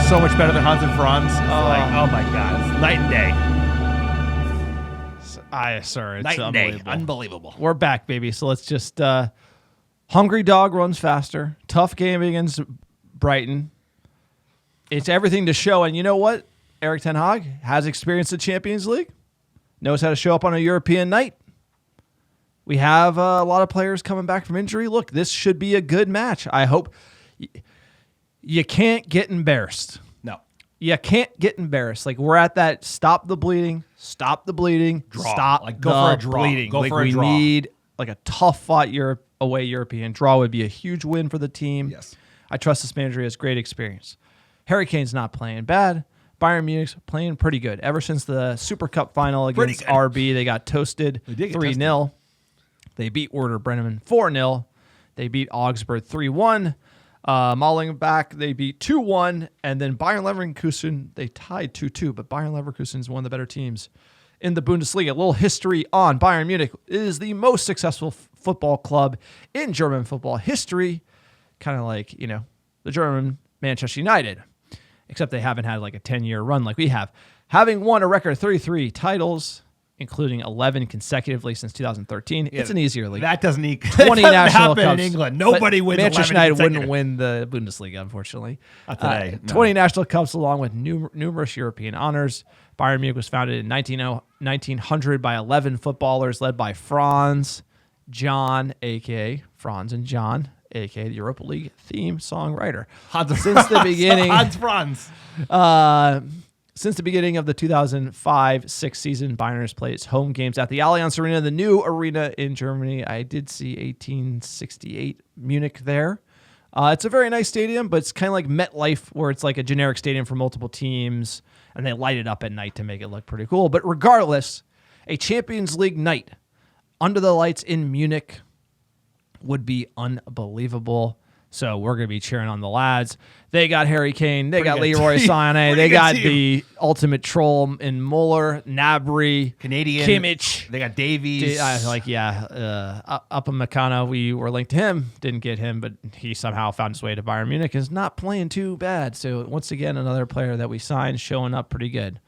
C: So much better than Hans and Franz. Oh my God. It's night and day.
A: Sir, it's
C: Night and day.
A: unbelievable.
C: Unbelievable.
A: We're back, baby. So let's just hungry dog runs faster. Tough game against Brighton. It's everything to show. And you know what? Erik ten Hag has experienced the Champions League. Knows how to show up on a European night. We have a lot of players coming back from injury. Look, this should be a good match. I hope you can't get embarrassed.
C: No.
A: You can't get embarrassed. Like, we're at that stop the bleeding,
C: Draw.
A: stop
C: Like, go for a
A: the
C: draw.
A: bleeding.
C: Go
A: like,
C: for a
A: we
C: draw.
A: need like a tough fought away European draw would be a huge win for the team.
C: Yes.
A: I trust this manager. He has great experience. Harry Kane's not playing bad. Bayern Munich's playing pretty good. Ever since the Super Cup final against RB, they got toasted 3-0. They beat Werder Bremen 4-0. They beat Augsburg 3-1. Mönchengladbach, they beat 2-1. And then Bayern Leverkusen, they tied 2-2. But Bayern Leverkusen is one of the better teams in the Bundesliga. A little history on Bayern Munich. It is the most successful football club in German football history. Kind of like, the German Manchester United. Except they haven't had like a 10-year run like we have. Having won a record 33 titles, including 11 consecutively since 2013. It's an easier league.
C: That doesn't
A: 20 national cups
C: in England. Nobody wins.
A: Manchester United wouldn't win the Bundesliga, unfortunately.
C: Not today.
A: 20 national cups along with numerous European honors. Bayern Munich was founded in 1900 by 11 footballers led by Franz John, a.k.a. Franz and John, a.k.a. the Europa League theme songwriter. Since the beginning,
C: Hans Franz.
A: Since the beginning of the 2005-06 season, Bayern has played its home games at the Allianz Arena, the new arena in Germany. I did see 1868 Munich there. It's a very nice stadium, but it's kind of like MetLife, where it's like a generic stadium for multiple teams, and they light it up at night to make it look pretty cool. But regardless, a Champions League night under the lights in Munich would be unbelievable. So we're going to be cheering on the lads. They got Harry Kane. They got Leroy Sané. They got the ultimate troll in Muller, Gnabry,
C: Canadian
A: Kimmich.
C: They got Davies.
A: Upamecano. We were linked to him. Didn't get him, but he somehow found his way to Bayern Munich. Is not playing too bad. So once again, another player that we signed showing up pretty good.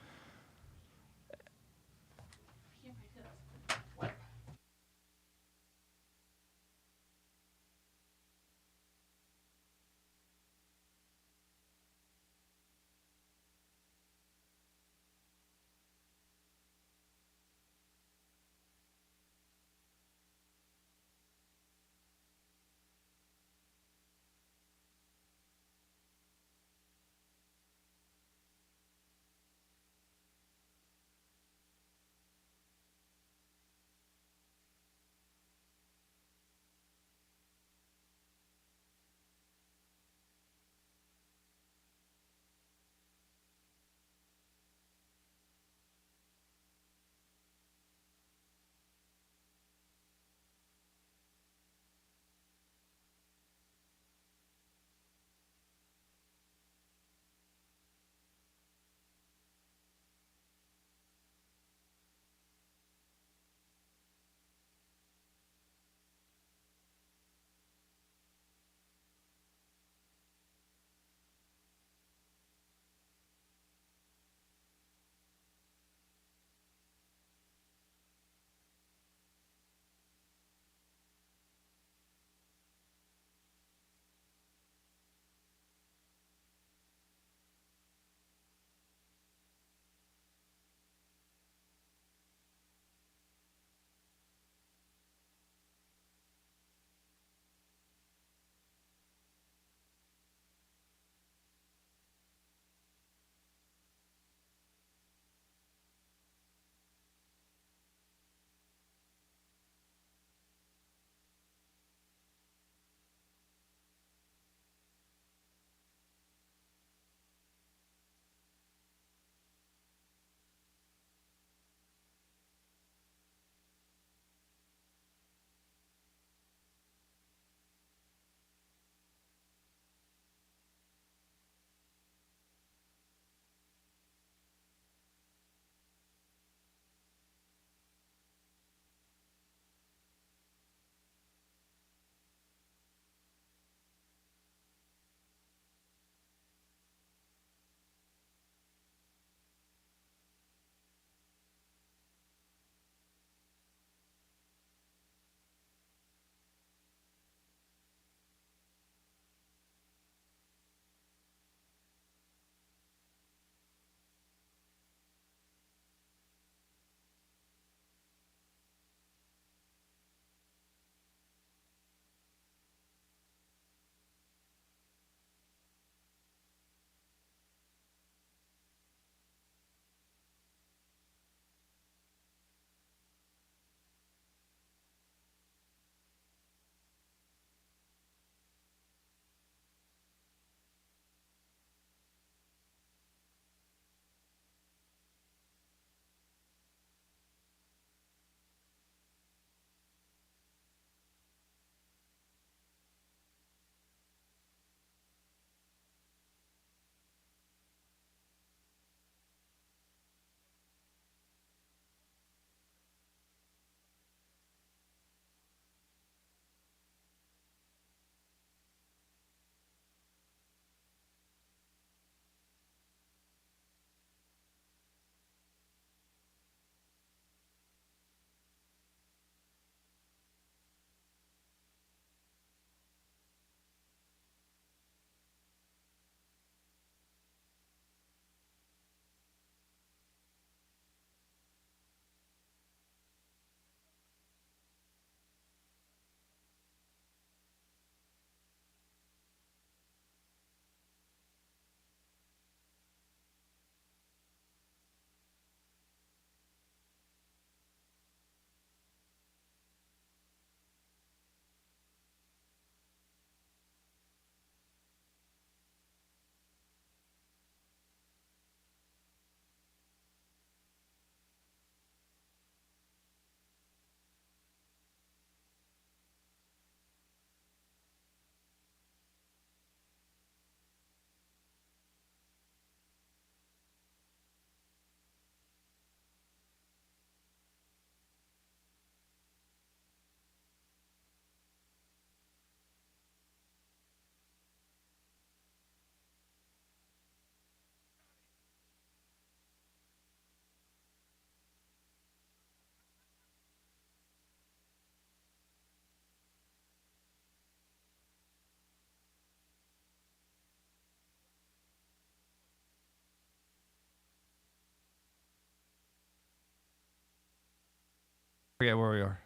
A: Forget where we are.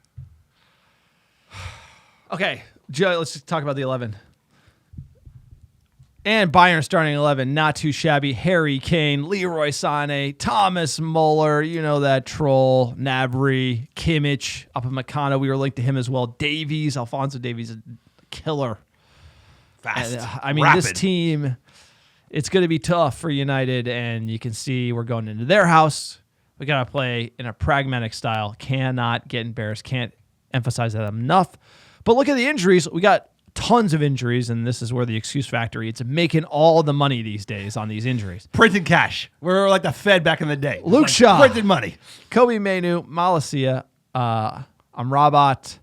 A: Okay, Joe, let's just talk about the 11. And Bayern starting 11, not too shabby. Harry Kane, Leroy Sané, Thomas Muller, you know that troll, Gnabry, Kimmich, Upamecano. We were linked to him as well. Davies, Alphonso Davies, a killer.
C: Fast.
A: And,
C: Rapid.
A: This team, it's going to be tough for United, and you can see we're going into their house. We got to play in a pragmatic style. Cannot get embarrassed. Can't emphasize that enough. But look at the injuries. We got tons of injuries, and this is where the excuse factory, it's making all the money these days on these injuries.
C: Printing cash. We're like the Fed back in the day.
A: Luke Shaw.
C: Printed money.
A: Kobe Mainu, Malacia, Amrabat,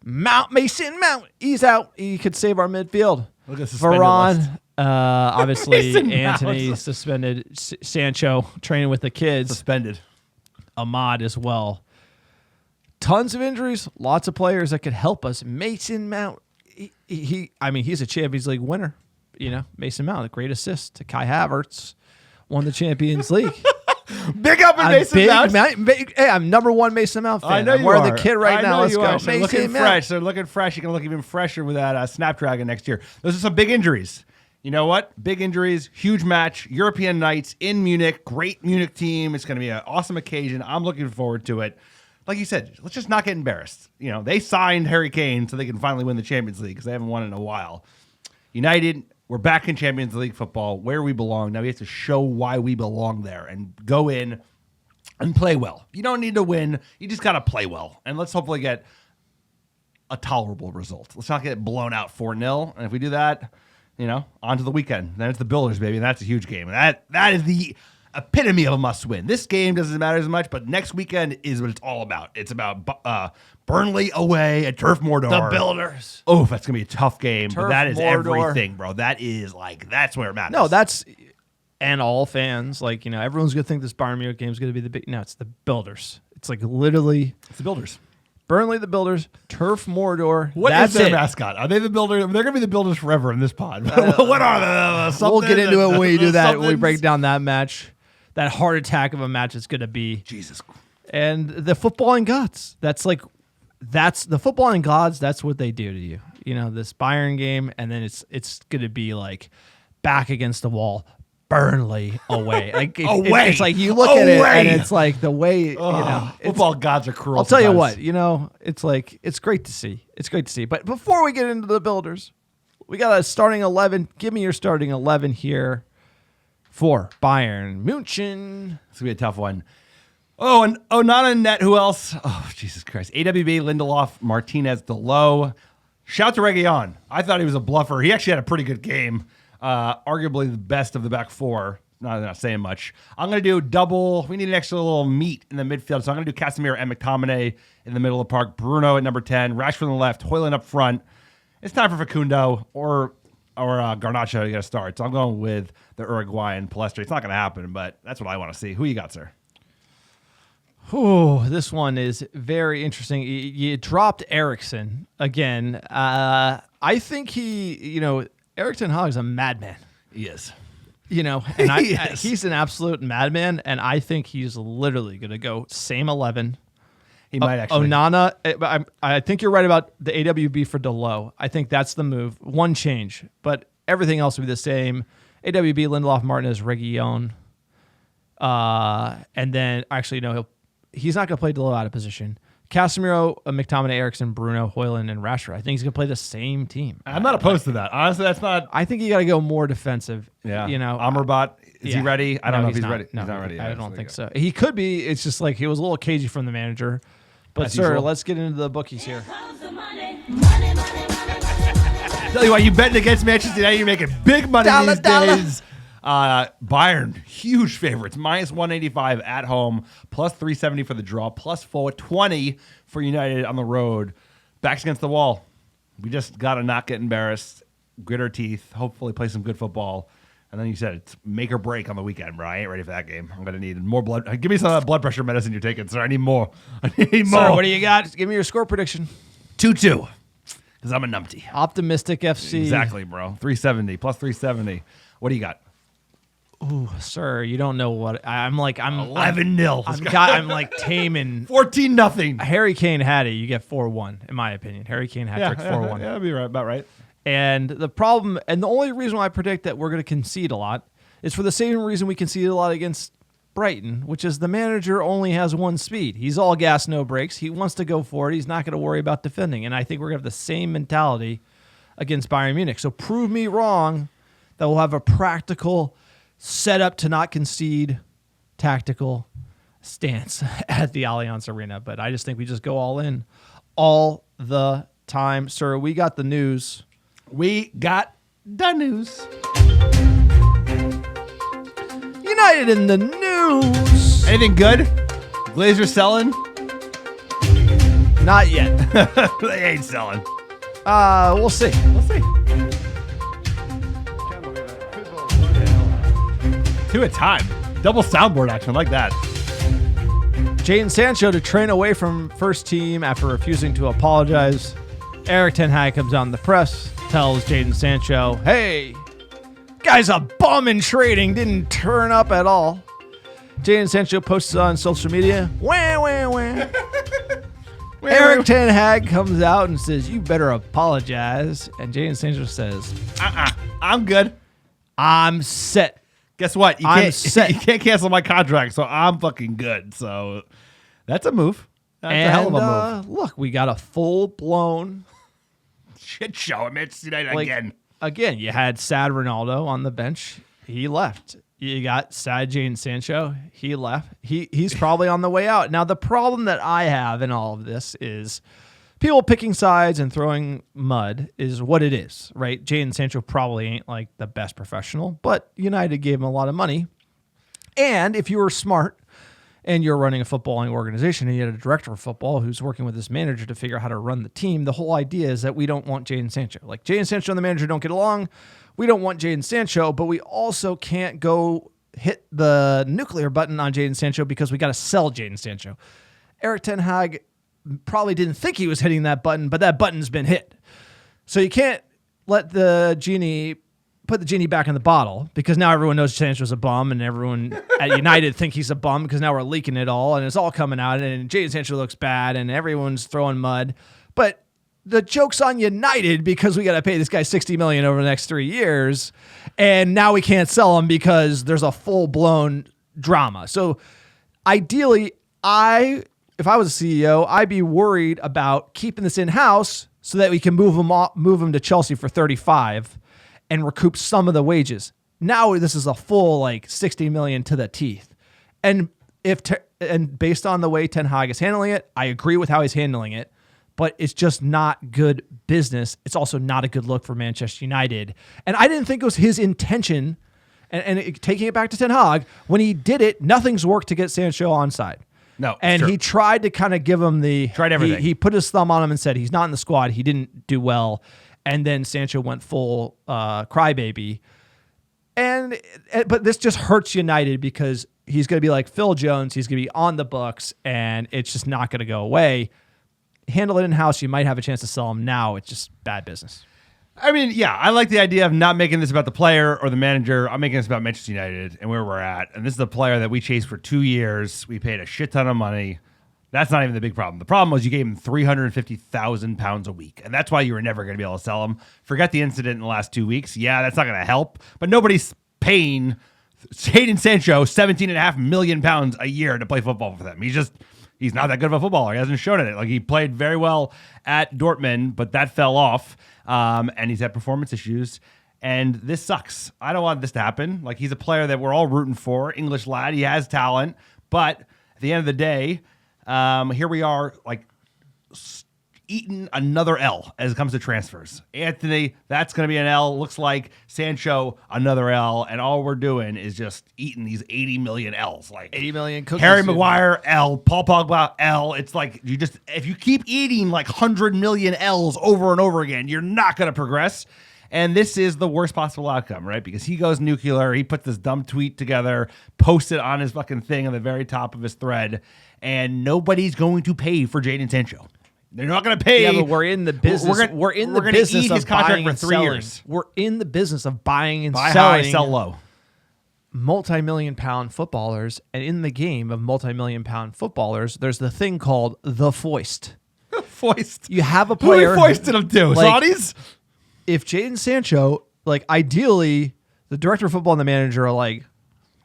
A: Mason Mount. He's out. He could save our midfield.
C: Look at the suspended list.
A: Varane, obviously,
C: Mason
A: Anthony
C: Mount.
A: suspended. Sancho training with the kids.
C: Suspended.
A: Ahmad as well. Tons of injuries. Lots of players that could help us. Mason Mount. He's a Champions League winner. You know, Mason Mount, a great assist to Kai Havertz, won the Champions League.
C: Big up in Mason Mount.
A: Hey, I'm number one Mason Mount fan.
C: I know
A: I'm
C: you
A: wearing
C: are.
A: the kit right now. Let's go.
C: They're looking fresh. They're looking fresh. You can look even fresher with that Snapdragon next year. Those are some big injuries. You know what? Big injuries, huge match, European nights in Munich. Great Munich team. It's going to be an awesome occasion. I'm looking forward to it. Like you said, let's just not get embarrassed. You know, they signed Harry Kane so they can finally win the Champions League because they haven't won in a while. United, we're back in Champions League football where we belong. Now we have to show why we belong there and go in and play well. You don't need to win. You just got to play well. And let's hopefully get a tolerable result. Let's not get blown out 4-0. And if we do that, you know, on to the weekend. Then it's the Builders, baby. And that's a huge game. And that is the epitome of a must-win. This game doesn't matter as much, but next weekend is what it's all about. It's about Burnley away at Turf Mordor.
A: The Builders.
C: Oh, that's going to be a tough game.
A: Turf
C: But that is
A: Mordor.
C: everything, bro. That is that's where it matters.
A: No, and all fans, like, you know, everyone's going to think this Bayern Munich game is going to be the big. No, it's the Builders. It's like literally.
C: It's the Builders.
A: Burnley, the Builders, Turf Mordor.
C: That's their mascot? Are they the Builders? They're going to be the Builders forever in this pod. What are they?
A: We'll get into it when we do that. When we break down that match. That heart attack of a match is going to be
C: Jesus.
A: And the footballing gods. That's the footballing gods. That's what they do to you. You know, this Bayern game, and then it's going to be like back against the wall, Burnley away. Like
C: away.
A: It's like you look at it, and it's like the way you know.
C: Football gods are cruel.
A: I'll tell you
C: sometimes.
A: what. You know, it's like it's great to see. It's great to see. But before we get into the Builders, we got a starting 11. Give me your starting 11 here. For Bayern München.
C: It's going to be a tough one. Oh, and Onana net. Who else? Oh, Jesus Christ. AWB, Lindelof, Martinez, Delo. Shout to Reguilon. I thought he was a bluffer. He actually had a pretty good game. Arguably the best of the back four. Not saying much. I'm going to do double. We need an extra little meat in the midfield. So I'm going to do Casemiro and McTominay in the middle of the park. Bruno at number 10. Rashford on the left. Højlund up front. It's time for Facundo or Garnacho to get a start. So I'm going with the Uruguayan Palestre. It's not going to happen, but that's what I want to see. Who you got, sir?
A: Oh, this one is very interesting. You dropped Eriksen again. I think Erik ten Hag is a madman.
C: He is.
A: You know, and he's an absolute madman, and I think he's literally going to go same 11.
C: He might actually.
A: Onana, I think you're right about the AWB for Delo. I think that's the move. One change, but everything else will be the same. AWB, Lindelof, Martinez, Reguilon. And then, actually, no, he's not going to play Delo out of position. Casemiro, McTominay, Eriksen, Bruno, Højlund, and Rashford. I think he's going to play the same team.
C: I'm not opposed to that. Honestly, that's not.
A: I think you got to go more defensive.
C: Yeah.
A: You know,
C: Amrabat, is he ready? I don't know if he's
A: not.
C: ready.
A: No,
C: he's not ready.
A: I don't think so. He could be. It's just like he was a little cagey from the manager. But,
C: As
A: sir,
C: usual.
A: let's get into the bookies here.
C: Tell you what, you betting against Manchester United, you're making big money these days. Bayern, huge favorites, minus 185 at home, plus 370 for the draw, plus 420 for United on the road. Backs against the wall. We just got to not get embarrassed, grit our teeth, hopefully play some good football. And then you said it's make or break on the weekend, bro. I ain't ready for that game. I'm going to need more blood. Give me some of that blood pressure medicine you're taking, sir. I need more.
A: Sir, what do you got? Give me your score prediction.
C: 2-2. Because I'm a numpty.
A: Optimistic FC.
C: Exactly, bro. 370, plus 370. What do you got?
A: Ooh, sir, you don't know what I'm like. I'm
C: 11-0.
A: I'm like taming
C: 14-0.
A: Harry Kane had it. You get 4-1, in my opinion. Harry Kane hat trick 4-1.
C: Yeah, that'd be right, about right.
A: And the problem, and the only reason why I predict that we're going to concede a lot is for the same reason we conceded a lot against Brighton, which is the manager only has one speed. He's all gas, no brakes. He wants to go for it. He's not going to worry about defending. And I think we're going to have the same mentality against Bayern Munich. So prove me wrong that we'll have a practical setup to not concede tactical stance at the Allianz Arena. But I just think we just go all in all the time. Sir, we got the news.
C: We got the news.
A: United in the news.
C: Anything good? Glazer selling?
A: Not yet.
C: They ain't selling.
A: We'll see.
C: We'll see. Two at a time. Double soundboard action like that.
A: Jadon Sancho to train away from first team after refusing to apologize. Erik ten Hag comes on the press, tells Jadon Sancho, hey, guy's a bum in trading, didn't turn up at all. Jadon Sancho posts on social media, wah, wah, wah. Erik ten Hag comes out and says, you better apologize. And Jadon Sancho says,
C: I'm good.
A: I'm set.
C: Guess what?
A: I'm set.
C: You can't cancel my contract, so I'm fucking good. So that's a move. That's a hell of a move.
A: Look, we got a full-blown
C: shit show at Manchester United again.
A: Again, you had sad Ronaldo on the bench. He left. You got sad Jadon Sancho. He left. He's probably on the way out. Now, the problem that I have in all of this is people picking sides and throwing mud is what it is, right? Jadon Sancho probably ain't like the best professional, but United gave him a lot of money. And if you were smart and you're running a footballing organization and you had a director of football who's working with this manager to figure out how to run the team, the whole idea is that we don't want Jadon Sancho. Like, Jadon Sancho and the manager don't get along. We don't want Jadon Sancho, but we also can't go hit the nuclear button on Jadon Sancho because we got to sell Jadon Sancho. Erik ten Hag probably didn't think he was hitting that button, but that button's been hit. So you can't let put the genie back in the bottle because now everyone knows Sancho's a bum and everyone at United think he's a bum because now we're leaking it all and it's all coming out and Jadon Sancho looks bad and everyone's throwing mud. But the joke's on United because we got to pay this guy $60 million over the next 3 years, and now we can't sell him because there's a full-blown drama. So ideally, if I was a CEO, I'd be worried about keeping this in-house so that we can move him to Chelsea for 35 and recoup some of the wages. Now this is a full $60 million to the teeth. And based on the way Ten Hag is handling it, I agree with how he's handling it, but it's just not good business. It's also not a good look for Manchester United. And I didn't think it was his intention, taking it back to Ten Hag, when he did it, nothing's worked to get Sancho onside.
C: No,
A: and he tried to kind of give him
C: tried everything.
A: He put his thumb on him and said he's not in the squad. He didn't do well, and then Sancho went full crybaby. But this just hurts United because he's going to be like Phil Jones. He's going to be on the books, and it's just not going to go away. Handle it in house. You might have a chance to sell him now. It's just bad business.
C: I mean, yeah, I like the idea of not making this about the player or the manager. I'm making this about Manchester United and where we're at. And this is a player that we chased for 2 years. We paid a shit ton of money. That's not even the big problem. The problem was you gave him £350,000 a week. And that's why you were never going to be able to sell him. Forget the incident in the last 2 weeks. Yeah, that's not going to help. But nobody's paying Jadon Sancho £17.5 million a year to play football for them. He's not that good of a footballer. He hasn't shown it. He played very well at Dortmund, but that fell off. And he's had performance issues. And this sucks. I don't want this to happen. He's a player that we're all rooting for. English lad. He has talent. But at the end of the day, here we are, eating another L as it comes to transfers. Anthony, that's going to be an L. Looks like Sancho, another L. And all we're doing is just eating these 80 million L's.
A: 80 million cookies.
C: Harry Maguire, L. Paul Pogba, L. It's if you keep eating 100 million L's over and over again, you're not going to progress. And this is the worst possible outcome, right? Because he goes nuclear. He put this dumb tweet together, posts it on his fucking thing on the very top of his thread, and nobody's going to pay for Jadon Sancho. They're not going to pay.
A: Yeah, but we're in the business. We're in the business
C: eat his
A: of
C: contract
A: buying
C: for
A: and
C: 3
A: selling.
C: years.
A: We're in the business of buying and
C: Buy
A: selling.
C: high, sell low.
A: multi-million-pound footballers, and in the game of multi-million-pound footballers, there's the thing called the foist.
C: Foist.
A: You have a player.
C: Who foisted him to?
A: Like,
C: Saudis?
A: If Jadon Sancho, like ideally, the director of football and the manager are like,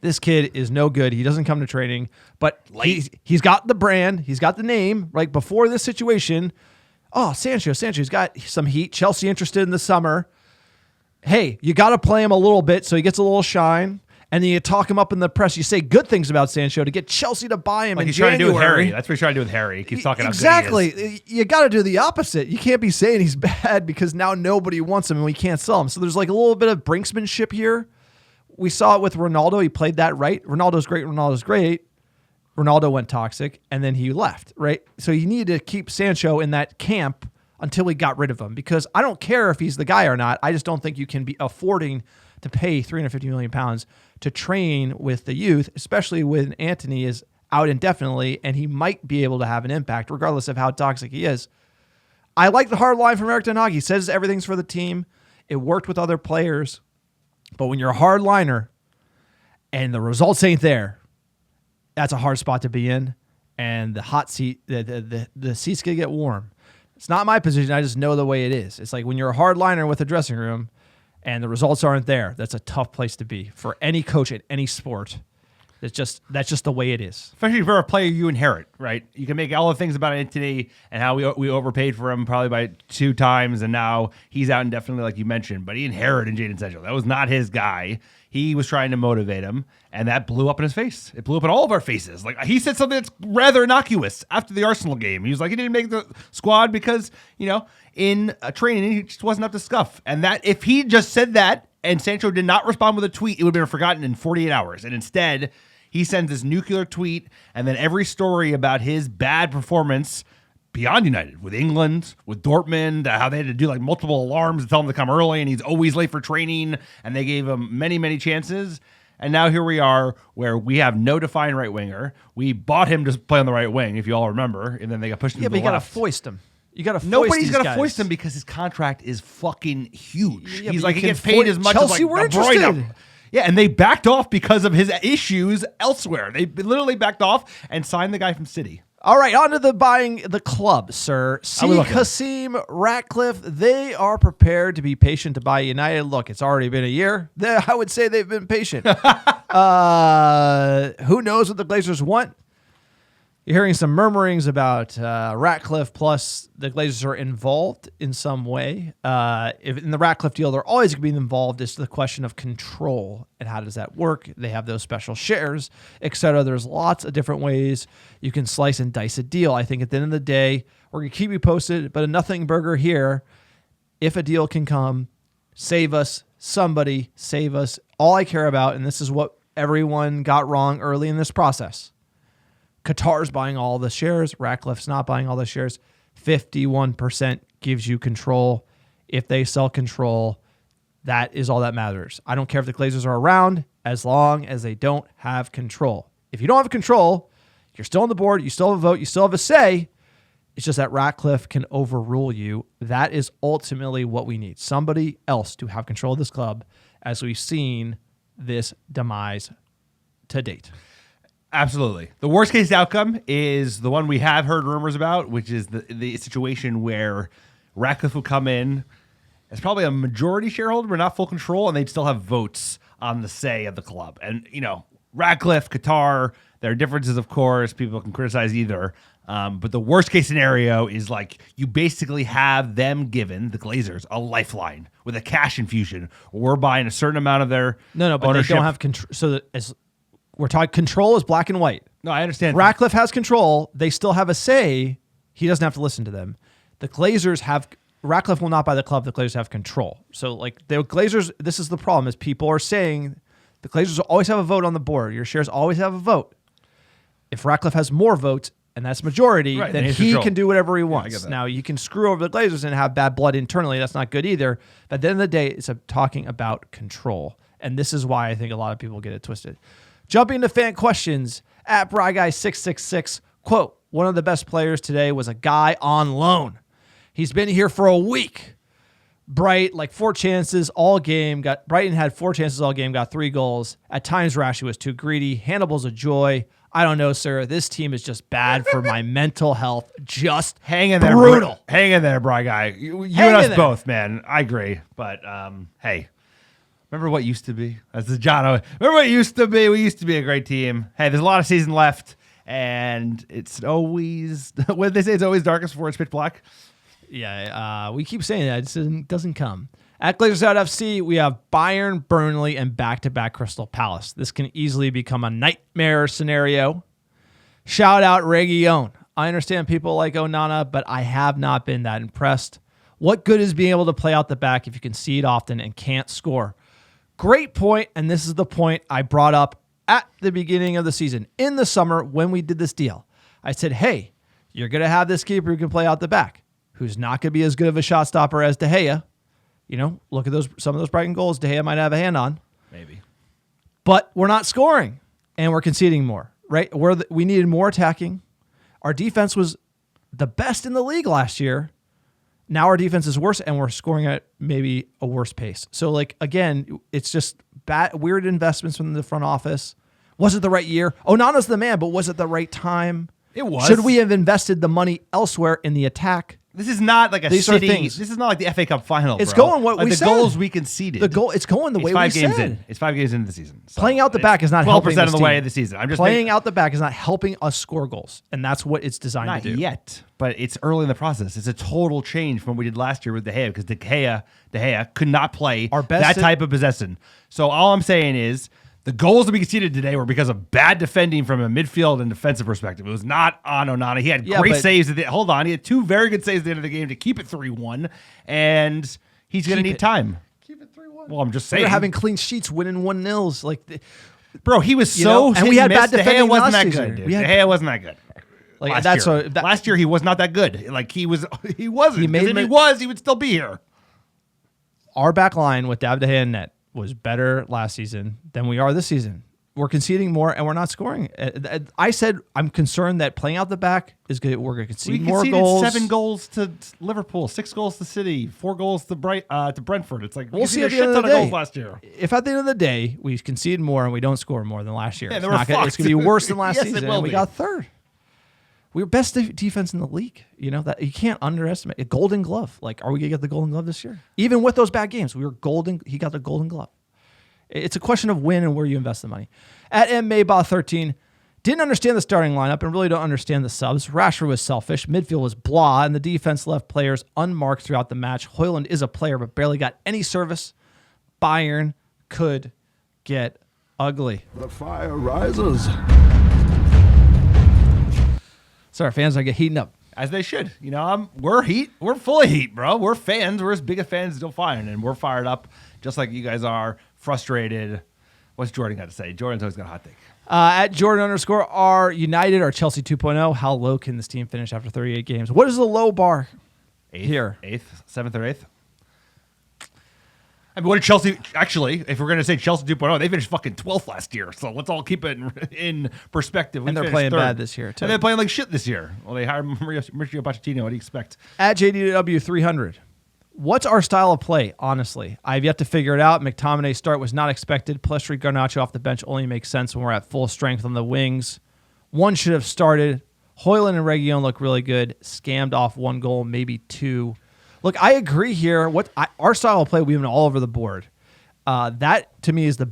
A: this kid is no good. He doesn't come to training, but he's got the brand. He's got the name. Right before this situation, Sancho's got some heat. Chelsea interested in the summer. Hey, you got to play him a little bit so he gets a little shine. And then you talk him up in the press. You say good things about Sancho to get Chelsea to buy him in
C: he's
A: January.
C: trying to do with Harry. That's what he's trying to do with Harry. He keeps talking
A: exactly.
C: How good he is.
A: You got to do the opposite. You can't be saying he's bad because now nobody wants him and we can't sell him. So there's like a little bit of brinksmanship here. We saw it with Ronaldo. He played that right. Ronaldo's great. Ronaldo went toxic, and then he left, right? So you needed to keep Sancho in that camp until we got rid of him, because I don't care if he's the guy or not. I just don't think you can be affording to pay £350 million to train with the youth, especially when Antony is out indefinitely, and he might be able to have an impact regardless of how toxic he is. I like the hard line from Erik ten Hag. He says everything's for the team. It worked with other players. But when you're a hard liner and the results ain't there, that's a hard spot to be in. And the hot seat, the seat's going to get warm. It's not my position. I just know the way it is. It's like when you're a hard liner with a dressing room and the results aren't there, that's a tough place to be for any coach at any sport. That's just the way it is.
C: Especially for a player you inherit, right? You can make all the things about Antony and how we overpaid for him probably by 2 times, and now he's out indefinitely, like you mentioned. But he inherited Jadon Sancho. That was not his guy. He was trying to motivate him, and that blew up in his face. It blew up in all of our faces. Like, he said something that's rather innocuous after the Arsenal game. He was like, he didn't make the squad because, in training, he just wasn't up to scuff. And that, if he just said that and Sancho did not respond with a tweet, it would have been forgotten in 48 hours. And instead, he sends this nuclear tweet, and then every story about his bad performance beyond United, with England, with Dortmund, how they had to do like multiple alarms to tell him to come early, and he's always late for training, and they gave him many, many chances. And now here we are, where we have no defined right winger. We bought him to play on the right wing, if you all remember, and then they got pushed to the left.
A: Yeah, but you got to foist him.
C: Nobody's going to foist him because his contract is fucking huge. He's like, he gets paid as much
A: Chelsea
C: as like
A: were
C: De Bruyne.
A: interested.
C: Yeah, and they backed off because of his issues elsewhere. They literally backed off and signed the guy from City.
A: All right, on to the buying the club, sir. Kassim, Ratcliffe, they are prepared to be patient to buy United. Look, it's already been a year. I would say they've been patient. Who knows what the Glazers want? You're hearing some murmurings about Ratcliffe, plus the Glazers are involved in some way. If in the Ratcliffe deal, they're always going to be involved. It's the question of control and how does that work? They have those special shares, etc. There's lots of different ways you can slice and dice a deal. I think at the end of the day, we're going to keep you posted, but a nothing burger here. If a deal can come, save us. Somebody save us. All I care about, and this is what everyone got wrong early in this process, Qatar's buying all the shares. Ratcliffe's not buying all the shares. 51% gives you control. If they sell control, that is all that matters. I don't care if the Glazers are around as long as they don't have control. If you don't have control, you're still on the board. You still have a vote. You still have a say. It's just that Ratcliffe can overrule you. That is ultimately what we need. Somebody else to have control of this club as we've seen this demise to date.
C: Absolutely. The worst case outcome is the one we have heard rumors about, which is the situation where Ratcliffe will come in as probably a majority shareholder, but not full control, and they'd still have votes on the say of the club. And, Ratcliffe, Qatar, there are differences, of course. People can criticize either. But the worst case scenario is like you basically have them given, the Glazers, a lifeline with a cash infusion. We're buying a certain amount of their
A: but
C: ownership.
A: They don't have control. So we're talking control is black and white.
C: No, I understand.
A: Ratcliffe has control. They still have a say. He doesn't have to listen to them. The Glazers have... Ratcliffe will not buy the club. The Glazers have control. So, like, the Glazers... This is the problem, is people are saying the Glazers will always have a vote on the board. Your shares always have a vote. If Ratcliffe has more votes, and that's majority,
C: right,
A: then he can do whatever he wants. Now, you can screw over the Glazers and have bad blood internally. That's not good either. But at the end of the day, it's talking about control. And this is why I think a lot of people get it twisted. Jumping into fan questions at BryGuy666. Quote, one of the best players today was a guy on loan. He's been here for a week. Bright, 4 chances all game. Brighton had 4 chances all game, got 3 goals. At times, Rashie was too greedy. Hannibal's a joy. I don't know, sir. This team is just bad for my mental health. Just
C: hang in there,
A: brutal.
C: Hang in there, Bry guy. You and us both, man. I agree. But hey, remember what used to be? That's the John. Remember what used to be? We used to be a great team. Hey, there's a lot of season left, and it's always what they say. It's always darkest before it's pitch black.
A: Yeah, we keep saying that. It doesn't come. At Glazers Out FC, we have Bayern, Burnley, and back-to-back Crystal Palace. This can easily become a nightmare scenario. Shout out Region. I understand people like Onana, but I have not been that impressed. What good is being able to play out the back if you concede often and can't score? Great point, and this is the point I brought up at the beginning of the season, in the summer when we did this deal. I said, hey, you're going to have this keeper who can play out the back, who's not going to be as good of a shot stopper as De Gea. Look at some of those Brighton goals De Gea might have a hand on.
C: Maybe.
A: But we're not scoring, and we're conceding more, right? We needed more attacking. Our defense was the best in the league last year. Now our defense is worse, and we're scoring at maybe a worse pace. So, again, it's just weird investments from the front office. Was it the right year? Onana's the man, but was it the right time?
C: It was.
A: Should we have invested the money elsewhere in the attack?
C: This is not like
A: These
C: City.
A: are things.
C: This is not like the FA Cup final.
A: It's
C: bro.
A: going what we
C: the
A: said.
C: goals we conceded.
A: It's going the way we said.
C: 5 games in. It's 5 games into the season. So
A: playing out the back is not helping
C: 12%
A: this
C: of the
A: team.
C: way of the season. I'm just
A: playing out the back is not helping us score goals, and that's what it's designed
C: not
A: to do.
C: yet, but it's early in the process. It's a total change from what we did last year with De Gea because De Gea could not play that type of possession. So all I'm saying is the goals that we conceded today were because of bad defending from a midfield and defensive perspective. It was not on Onana. He had great saves at the hold on. He had 2 very good saves at the end of the game to keep it 3-1, and he's going to need time.
A: Keep it 3-1.
C: Well, I'm just saying.
A: They're having clean sheets, winning 1-0s.
C: Bro, he was so
A: and we had bad defending.
C: De Gea wasn't that
A: last
C: good.
A: season.
C: De Gea wasn't that good. Last year he was not that good. He wasn't. If he was, he would still be here.
A: Our back line with David De Gea and net was better last season than we are this season. We're conceding more and we're not scoring. I said I'm concerned that playing out the back is good. We're going to concede more goals.
C: 7 goals to Liverpool, 6 goals to City, 4 goals to Brentford. It's like
A: we'll see
C: a
A: at the
C: shit
A: end of
C: ton
A: the
C: of
A: day.
C: goals last year.
A: If at the end of the day we concede more and we don't score more than last year,
C: Yeah,
A: it's going to be worse than last
C: Yes,
A: season.
C: it will
A: And we
C: be.
A: got third. We were best defense in the league. That you can't underestimate. A Golden Glove. Are we going to get the Golden Glove this year? Even with those bad games, we were golden. He got the Golden Glove. It's a question of when and where you invest the money. At M. Maybaugh 13, didn't understand the starting lineup and really don't understand the subs. Rashford was selfish. Midfield was blah, and the defense left players unmarked throughout the match. Højlund is a player, but barely got any service. Bayern could get ugly.
L: The fire rises.
A: Sorry, fans, I get heating up.
C: As they should. We're full of heat, bro. We're fans. We're as big a fans as you'll find, and we're fired up just like you guys are, frustrated. What's Jordan got to say? Jordan's always got a hot take.
A: At Jordan_R United or Chelsea 2.0, how low can this team finish after 38 games? What is the low bar here?
C: 8th, 7th or 8th? I mean, what did Chelsea, actually, if we're going to say Chelsea 2.0, they finished fucking 12th last year. So let's all keep it in perspective.
A: And they're playing bad this year, too.
C: And they're playing like shit this year. Well, they hired Mauricio Pochettino. What do you expect?
A: At JDW 300, what's our style of play, honestly? I've yet to figure it out. McTominay's start was not expected. Plestri Garnacho off the bench only makes sense when we're at full strength on the wings. One should have started. Højlund and Region look really good. Scammed off 1 goal, maybe 2. Look, I agree here. Our style of play, we've been all over the board. That to me is the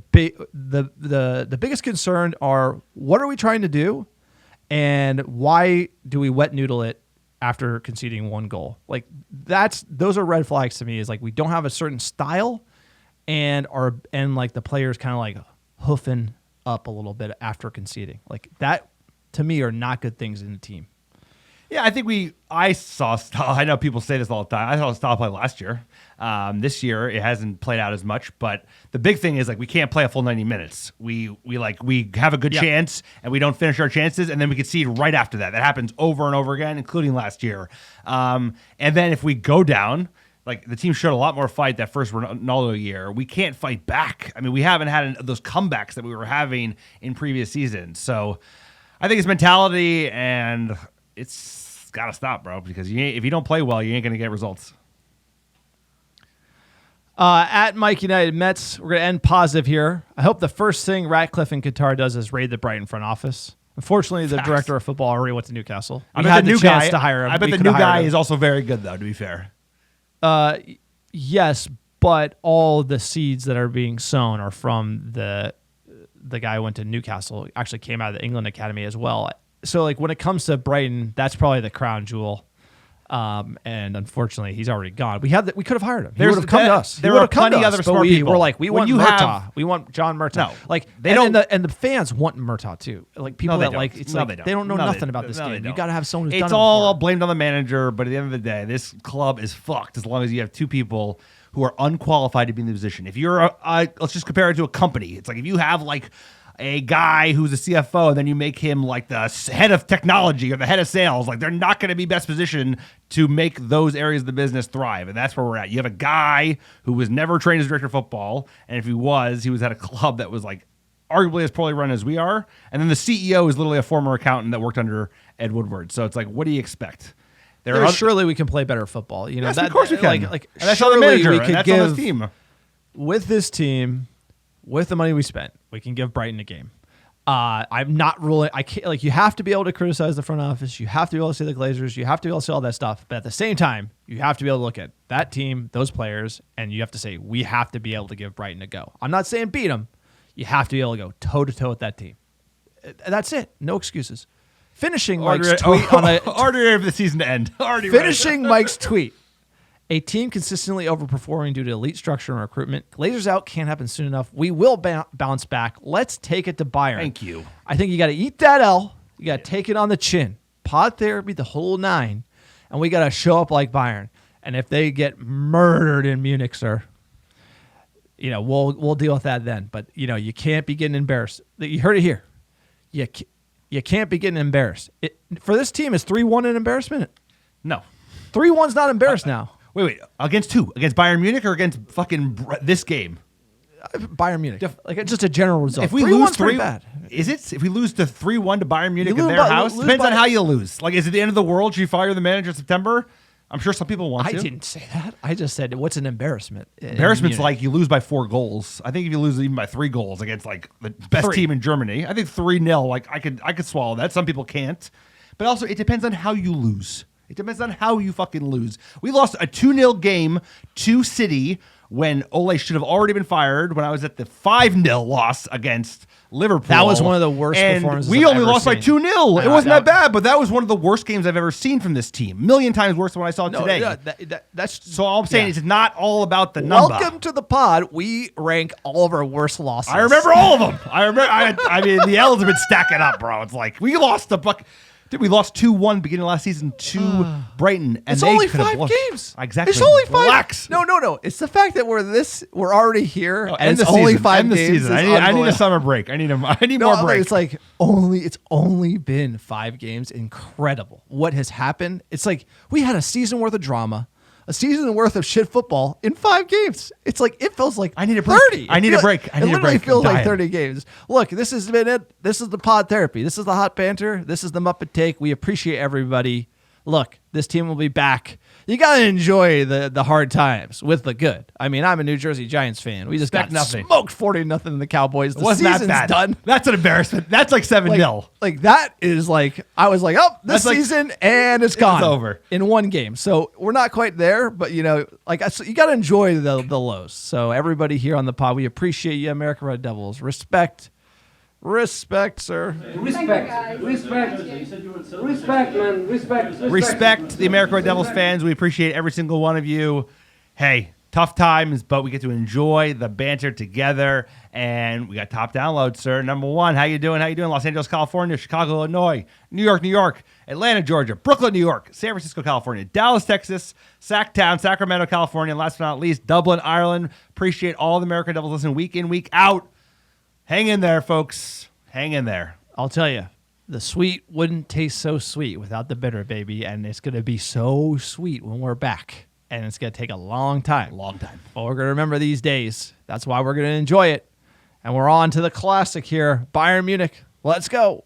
A: biggest concern. Are what are we trying to do, and why do we wet noodle it after conceding 1 goal? Those are red flags to me. Is we don't have a certain style, and the players kind of hoofing up a little bit after conceding. That to me are not good things in the team.
C: Yeah, I think I saw style. I know people say this all the time. I saw style play last year. This year it hasn't played out as much, but the big thing is we can't play a full 90 minutes. We have a good chance and we don't finish our chances, and then we concede right after that. That happens over and over again, including last year. And then if we go down, the team showed a lot more fight that first Ronaldo year. We can't fight back. I mean, we haven't had those comebacks that we were having in previous seasons. So I think it's mentality, and it's got to stop, bro, because if you don't play well, you ain't going to get results.
A: At Mike United Mets, we're going to end positive here. I hope the first thing Ratcliffe and Qatar does is raid the Brighton front office. Unfortunately, the director of football already went to Newcastle.
D: I bet the new guy
A: to hire him.
D: I bet the new guy is also very good, though, to be fair.
A: Yes, but all the seeds that are being sown are from the guy who went to Newcastle, actually came out of the England Academy as well. So, like, when it comes to Brighton, that's probably the crown jewel. And unfortunately, he's already gone. We could have hired him. He would have come to us.
D: There are plenty other smart people.
A: We're like, we want Murtaugh. We want John Murtaugh.
D: No,
A: like
D: they don't.
A: And the fans want Murtaugh too. Like people that like it's like they don't know nothing about this game. You got to have someone who's done it.
D: It's all blamed on the manager. But at the end of the day, this club is fucked as long as you have two people who are unqualified to be in the position. If you're let's just compare it to a company. It's like if you have like a guy who's a CFO and then you make him like the head of technology or the head of sales, like they're not going to be best positioned to make those areas of the business thrive. And that's where we're at. You have a guy who was never trained as director of football. And if he was at a club that was like arguably as poorly run as we are. And then the CEO is literally a former accountant that worked under Ed Woodward. So it's like, what do you expect?
A: Surely we can play better football. You know,
D: yes, of course we can.
A: Like
D: and that's on the manager.
A: We could
D: and that's
A: give,
D: on this team.
A: With this team, with the money we spent, we can give Brighton a game. I'm not ruling. I can't. Like, you have to be able to criticize the front office. You have to be able to see the Glazers. You have to be able to see all that stuff. But at the same time, you have to be able to look at that team, those players, and you have to say we have to be able to give Brighton a go. I'm not saying beat them. You have to be able to go toe to toe with that team. That's it. No excuses. Finishing Mike's tweet on a
D: order of the season to end.
A: Finishing Mike's tweet. A team consistently overperforming due to elite structure and recruitment. Glazers out can't happen soon enough. We will bounce back. Let's take it to Bayern.
D: Thank you.
A: I think you got to eat that L. You got to take it on the chin. Pod therapy, the whole 9. And we got to show up like Bayern. And if they get murdered in Munich, sir, you know, we'll deal with that then. But, you know, you can't be getting embarrassed. You heard it here. You can't be getting embarrassed. For this team, is 3-1 an embarrassment?
D: No.
A: 3-1's not embarrassed now.
D: Wait. Against who? Against Bayern Munich or against fucking this game?
A: Bayern Munich. Like, just a general result.
D: If we lose 3,
A: bad.
D: Is it? If we lose to 3-1 to Bayern Munich in their house, depends on how you lose. Like, is it the end of the world? Should you fire the manager in September? I'm sure some people want to.
A: I didn't say that. I just said, what's an embarrassment?
D: Embarrassment's like you lose by 4 goals. I think if you lose even by 3 goals against like the best team in Germany, I think 3-0. Like I could swallow that. Some people can't. But also, it depends on how you lose. It depends on how you fucking lose. We lost a 2-0 game to City when Ole should have already been fired. When I was at the 5-0 loss against Liverpool,
A: that was one of the worst performances.
D: We only lost by 2-0. It wasn't that bad, but that was one of the worst games I've ever seen from this team. 1,000,000 times worse than what I saw today.
A: That's
D: so all I'm saying is it's not all about the number.
A: Welcome to the pod. We rank all of our worst losses.
D: I remember all of them. I mean, the L's have been stacking up, bro. It's like we lost the buck. We lost 2-1 beginning of last season to Brighton, and
A: it's only 5 games.
D: Exactly.
A: It's only 5.
D: Relax.
A: No. It's the fact that we're already here, and it's only 5 games.
D: I need a summer break. I need more break.
A: It's like it's only been 5 games. Incredible. What has happened? It's like we had a season worth of drama, a season worth of shit football in 5 games. It's like it feels like
D: I need a break.
A: 30.
D: I need a break.
A: It literally feels like 30 games. Look, this has been it. This is the pod therapy. This is the hot banter. This is the Muppet take. We appreciate everybody. Look, this team will be back. You got to enjoy the hard times with the good. I mean, I'm a New Jersey Giants fan. We just got smoked 40-0 in the Cowboys. The season's done.
D: That's an embarrassment. That's like 7-0.
A: Like that is like, I was like, oh, this season, and it's gone.
D: It's over.
A: In 1 game. So we're not quite there, but you know, like you got to enjoy the lows. So everybody here on the pod, we appreciate you, America Red Devils. Respect, sir.
M: Respect, man.
D: Respect the America Red Devils fans. We appreciate every single one of you. Hey, tough times, but we get to enjoy the banter together. And we got top downloads, sir. Number 1, how you doing? Los Angeles, California, Chicago, Illinois, New York, Atlanta, Georgia, Brooklyn, New York, San Francisco, California, Dallas, Texas, Sacktown, Sacramento, California, and last but not least, Dublin, Ireland. Appreciate all the America Devils listening week in, week out. Hang in there, folks. Hang in there.
A: I'll tell you, the sweet wouldn't taste so sweet without the bitter, baby. And it's going to be so sweet when we're back. And it's going to take a long time. But we're going to remember these days. That's why we're going to enjoy it. And we're on to the classic here, Bayern Munich. Let's go.